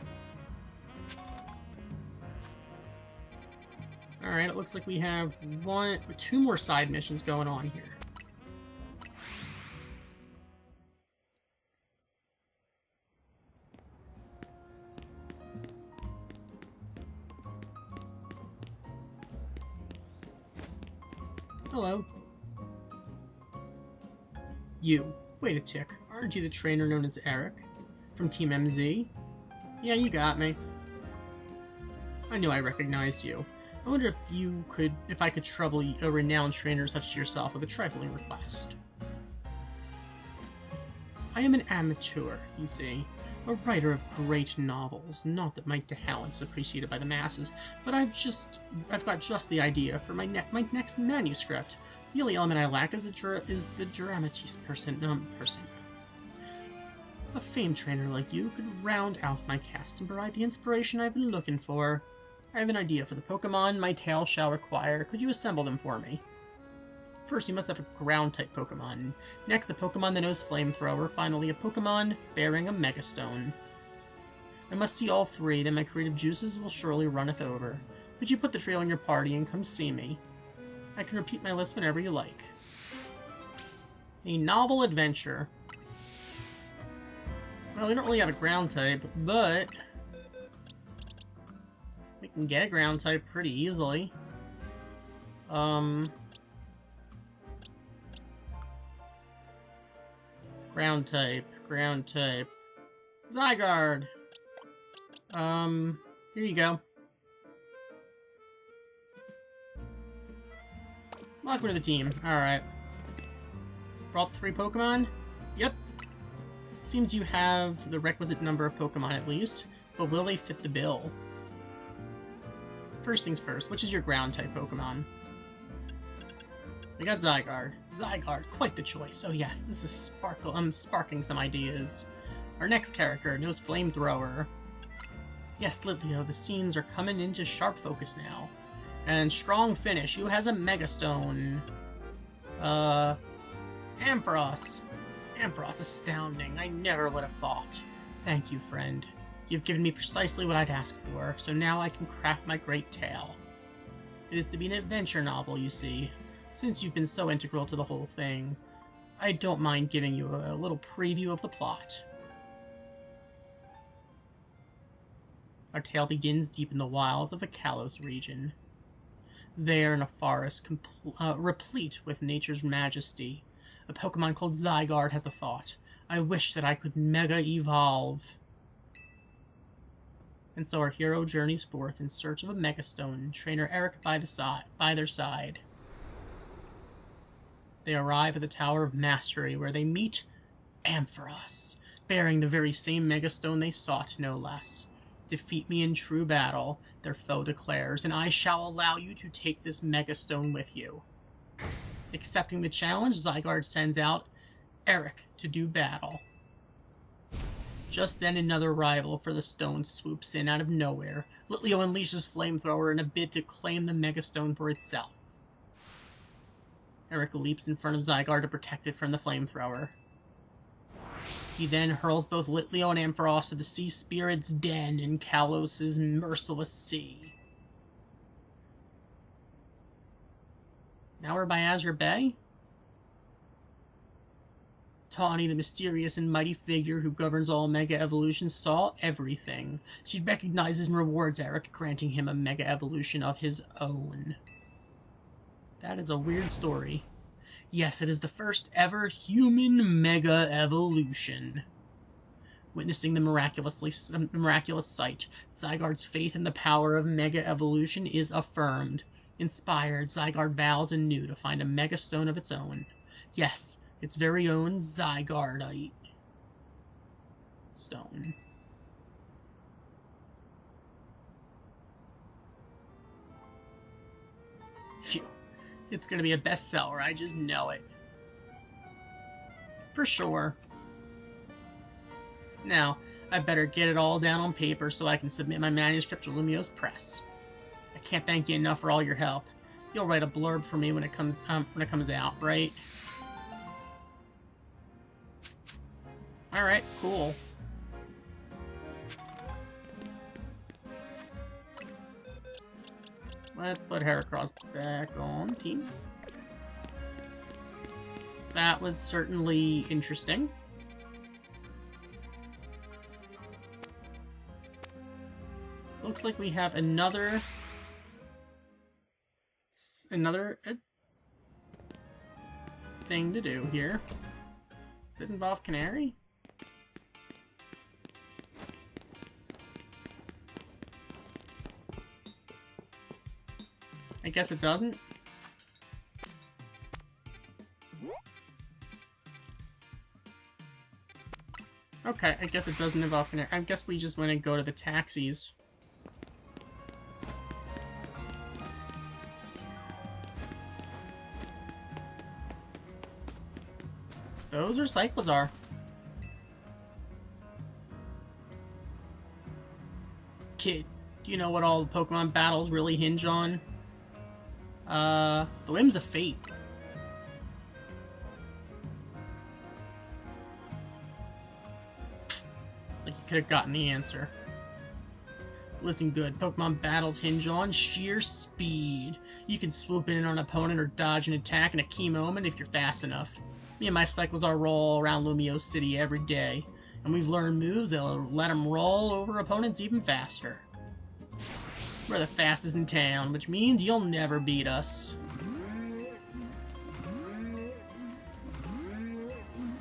Speaker 1: Alright, it looks like we have two more side missions going on here. Hello. You. Wait a tick. Aren't you the trainer known as Eric? From Team MZ? Yeah, you got me. I knew I recognized you. I wonder if I could trouble a renowned trainer such as yourself with a trifling request. I am an amateur, you see. A writer of great novels. Not that my talent's appreciated by the masses, but I've got just the idea for my next manuscript. The only element I lack is the dramatist person. A famed trainer like you could round out my cast and provide the inspiration I've been looking for. I have an idea for the Pokemon my tale shall require. Could you assemble them for me? First, you must have a ground-type Pokemon. Next, a Pokemon that knows Flamethrower. Finally, a Pokemon bearing a Megastone. I must see all three, then my creative juices will surely runneth over. Could you put the trio in your party and come see me? I can repeat my list whenever you like. A novel adventure. Well, we don't really have a ground-type, but we can get a ground-type pretty easily. Ground type. Zygarde! Here you go. Welcome to the team. Alright. Brought 3 Pokemon? Yep. Seems you have the requisite number of Pokemon at least, but will they fit the bill? First things first, which is your ground type Pokemon? We got Zygarde. Zygarde, quite the choice. Oh yes, this is sparking some ideas. Our next character knows Flamethrower. Yes, Litleo, the scenes are coming into sharp focus now. And Strong Finish, who has a Megastone. Ampharos. Ampharos, astounding. I never would have thought. Thank you, friend. You've given me precisely what I'd asked for, so now I can craft my great tale. It is to be an adventure novel, you see. Since you've been so integral to the whole thing, I don't mind giving you a little preview of the plot. Our tale begins deep in the wilds of the Kalos region. There, in a forest replete with nature's majesty, a Pokemon called Zygarde has a thought. I wish that I could Mega-Evolve. And so our hero journeys forth in search of a Megastone, trainer Eric by their side. They arrive at the Tower of Mastery, where they meet Ampharos, bearing the very same Megastone they sought, no less. Defeat me in true battle, their foe declares, and I shall allow you to take this Megastone with you. Accepting the challenge, Zygarde sends out Eric to do battle. Just then, another rival for the stone swoops in out of nowhere. Litleo unleashes Flamethrower in a bid to claim the Megastone for itself. Erica leaps in front of Zygarde to protect it from the Flamethrower. He then hurls both Litleo and Ampharos to the Sea Spirit's den in Kalos' merciless sea. Now we're by Azure Bay? Tawny, the mysterious and mighty figure who governs all Mega Evolutions, saw everything. She recognizes and rewards Eric, granting him a Mega Evolution of his own. That is a weird story. Yes, it is the first ever human Mega Evolution. Witnessing the miraculous sight, Zygarde's faith in the power of Mega Evolution is affirmed. Inspired, Zygarde vows anew to find a Mega Stone of its own. Yes, its very own Zygardeite stone. Phew. It's gonna be a bestseller, I just know it. For sure. Now, I better get it all down on paper so I can submit my manuscript to Lumio's press. I can't thank you enough for all your help. You'll write a blurb for me when it comes out, right? Alright, cool. Let's put Heracross back on team. That was certainly interesting. Looks like we have another thing to do here. Does it involve Canary? I guess it doesn't. Okay, I guess it doesn't involve Canary. I guess we just want to go to the taxis. Those are Cyclozar. Kid, do you know what all the Pokemon battles really hinge on? The Whims of Fate. Like you could have gotten the answer. Listen good, Pokemon battles hinge on sheer speed. You can swoop in on an opponent or dodge an attack in a key moment if you're fast enough. Me and my Cyclozar roll around Lumio City every day, and we've learned moves that'll let them roll over opponents even faster. We're the fastest in town, which means you'll never beat us.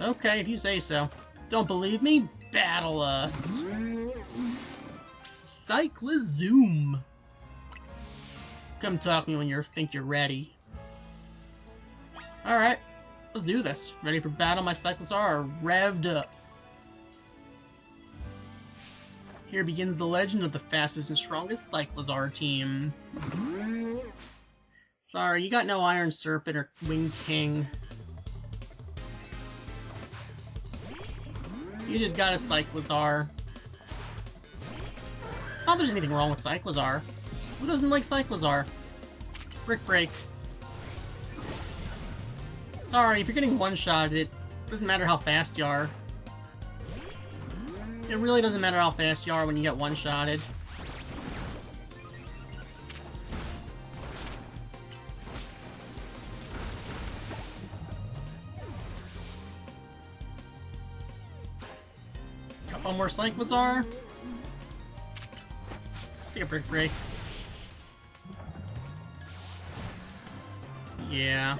Speaker 1: Okay, if you say so. Don't believe me? Battle us. Cyclozoom. Come talk to me when you think you're ready. Alright, let's do this. Ready for battle, my Cyclozar are revved up. Here begins the legend of the fastest and strongest Cyclozar team. Sorry, you got no Iron Serpent or Wing King. You just got a Cyclozar. Not there's anything wrong with Cyclozar. Who doesn't like Cyclozar? Brick Break. Sorry, if you're getting one-shotted, it doesn't matter how fast you are. It really doesn't matter how fast you are when you get one-shotted. Got one more Cyclozar. Take a Brick Break. Yeah.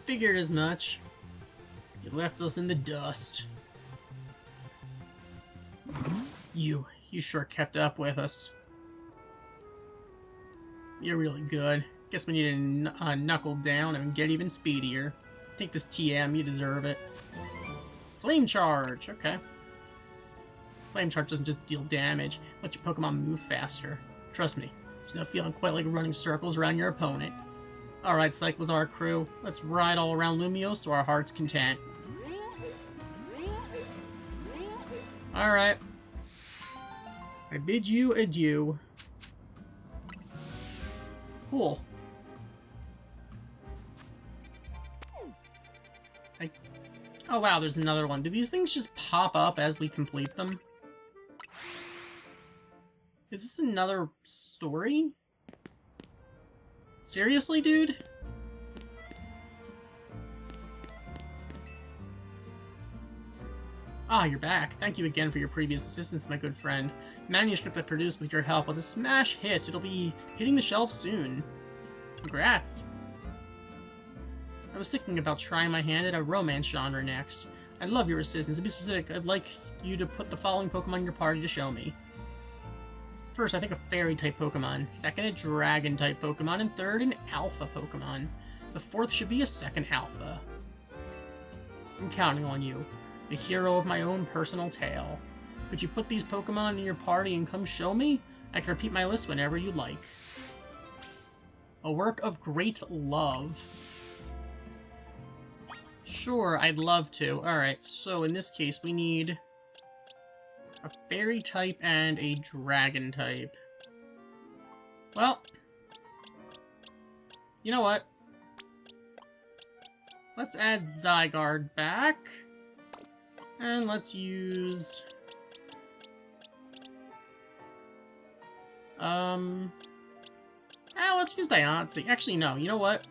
Speaker 1: Figured as much. You left us in the dust. You sure kept up with us. You're really good. Guess we need to knuckle down and get even speedier. Take this TM, you deserve it. Flame Charge, okay. Flame Charge doesn't just deal damage, let your Pokemon move faster. Trust me, there's no feeling quite like running circles around your opponent. Alright, Cyclozar crew, let's ride all around Lumiose to our heart's content. Alright. I bid you adieu. Cool. Oh wow, there's another one. Do these things just pop up as we complete them? Is this another story? Seriously, dude? Ah, you're back. Thank you again for your previous assistance, my good friend. The manuscript I produced with your help was a smash hit. It'll be hitting the shelf soon. Congrats. I was thinking about trying my hand at a romance genre next. I'd love your assistance. To be specific, I'd like you to put the following Pokemon in your party to show me. First, I think a Fairy-type Pokemon. Second, a Dragon-type Pokemon. And third, an Alpha Pokemon. The fourth should be a second Alpha. I'm counting on you, the hero of my own personal tale. Could you put these Pokemon in your party and come show me? I can repeat my list whenever you like. A work of great love. Sure, I'd love to. Alright, so in this case, we need a Fairy type and a Dragon type. Well, you know what? Let's add Zygarde back. And let's use... let's use Diancie. Actually, no, you know what?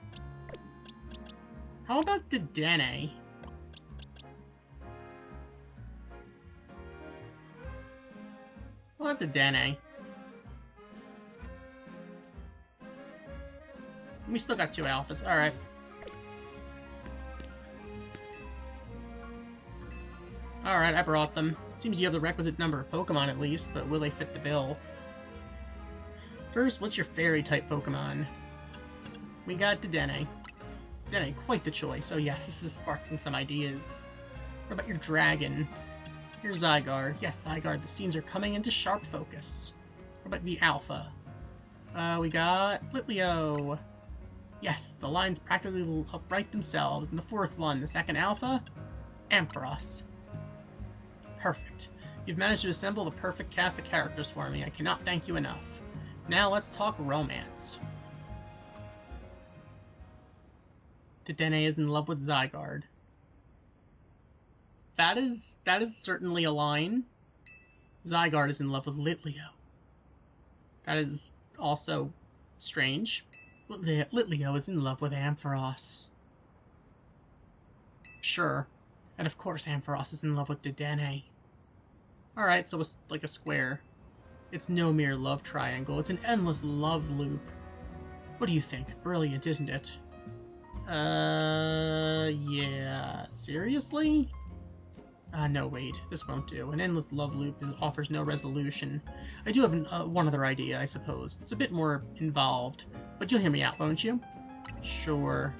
Speaker 1: How about Dedenne? We'll have Dedenne. We still got 2 alphas, alright. Alright, I brought them. Seems you have the requisite number of Pokemon at least, but will they fit the bill? First, what's your Fairy-type Pokemon? We got Dedenne. Dedenne, quite the choice. Oh yes, this is sparking some ideas. What about your Dragon? Your Zygarde. Yes, Zygarde, the scenes are coming into sharp focus. What about the Alpha? We got Litleo. Yes, the lines practically write themselves. And the fourth one, the second Alpha? Ampharos. Perfect. You've managed to assemble the perfect cast of characters for me. I cannot thank you enough. Now let's talk romance. Dedenne is in love with Zygarde. That is certainly a line. Zygarde is in love with Litleo. That is also strange. Litleo is in love with Ampharos. Sure. And of course Ampharos is in love with Dedenne. Alright, so it's like a square. It's no mere love triangle, it's an endless love loop. What do you think? Brilliant, isn't it? Yeah. Seriously? No, wait. This won't do. An endless love loop offers no resolution. I do have one other idea, I suppose. It's a bit more involved. But you'll hear me out, won't you? Sure.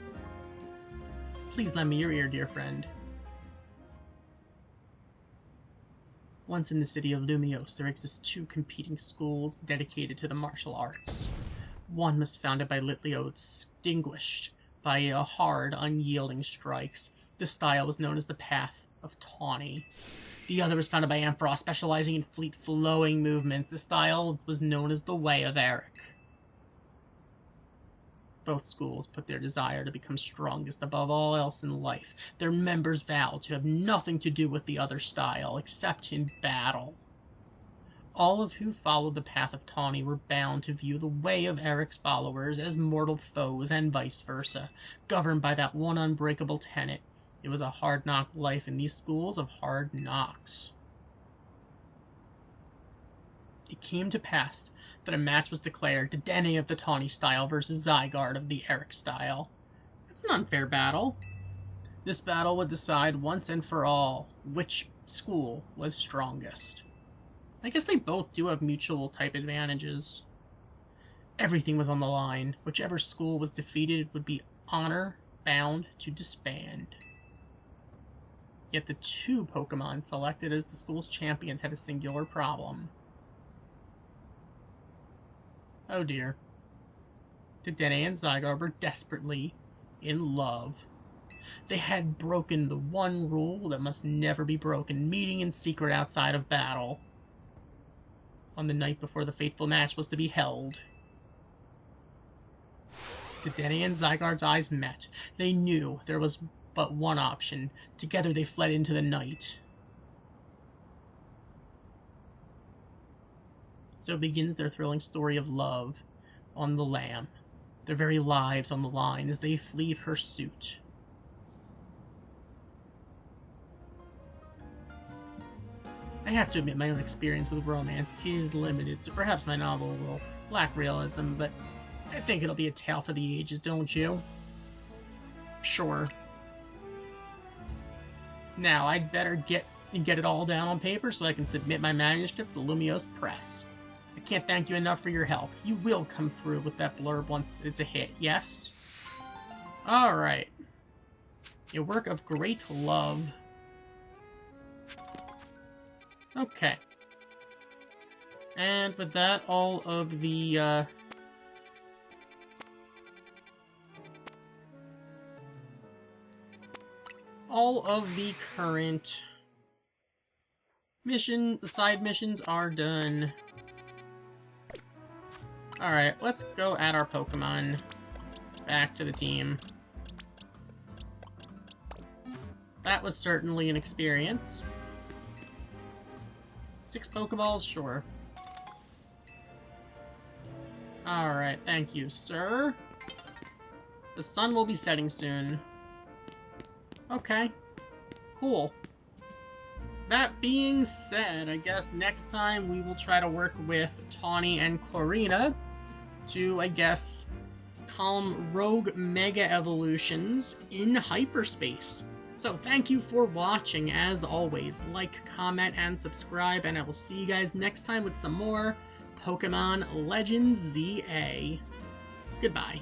Speaker 1: Please lend me your ear, dear friend. Once in the city of Lumiose, there exist 2 competing schools dedicated to the martial arts. One was founded by Litleo, distinguished by hard, unyielding strikes. This style was known as the Path of Tawny. The other was founded by Ampharos, specializing in fleet flowing movements. The style was known as the Way of Eric. Both schools put their desire to become strongest above all else in life. Their members vowed to have nothing to do with the other style, except in battle. All of who followed the Path of Tawny were bound to view the Way of Eric's followers as mortal foes, and vice versa, governed by that one unbreakable tenet. It was a hard-knock life in these schools of hard knocks. It came to pass that a match was declared, Dedenne of the Tawny style versus Zygarde of the Eric style. It's an unfair battle. This battle would decide once and for all which school was strongest. I guess they both do have mutual type advantages. Everything was on the line. Whichever school was defeated would be honor bound to disband. Yet the 2 Pokemon selected as the school's champions had a singular problem. Oh dear. Dedenne and Zygarde were desperately in love. They had broken the one rule that must never be broken, meeting in secret outside of battle on the night before the fateful match was to be held. Dedenne and Zygarde's eyes met. They knew there was but one option. Together they fled into the night. So begins their thrilling story of love on the lam, their very lives on the line as they flee pursuit. I have to admit my own experience with romance is limited, so perhaps my novel will lack realism, but I think it'll be a tale for the ages, don't you? Sure. Now, I'd better get it all down on paper so I can submit my manuscript to Lumiose Press. I can't thank you enough for your help. You will come through with that blurb once it's a hit, yes? Alright. A work of great love. Okay. And with that, all of the, current the side missions are done. Alright, let's go add our Pokemon back to the team. That was certainly an experience. 6 Pokeballs? Sure. Alright, thank you, sir. The sun will be setting soon. Okay. Cool. That being said, I guess next time we will try to work with Tawny and Clarina to, I guess, calm rogue mega evolutions in hyperspace. So thank you for watching. As always, like, comment, and subscribe, and I will see you guys next time with some more Pokemon Legends ZA. Goodbye.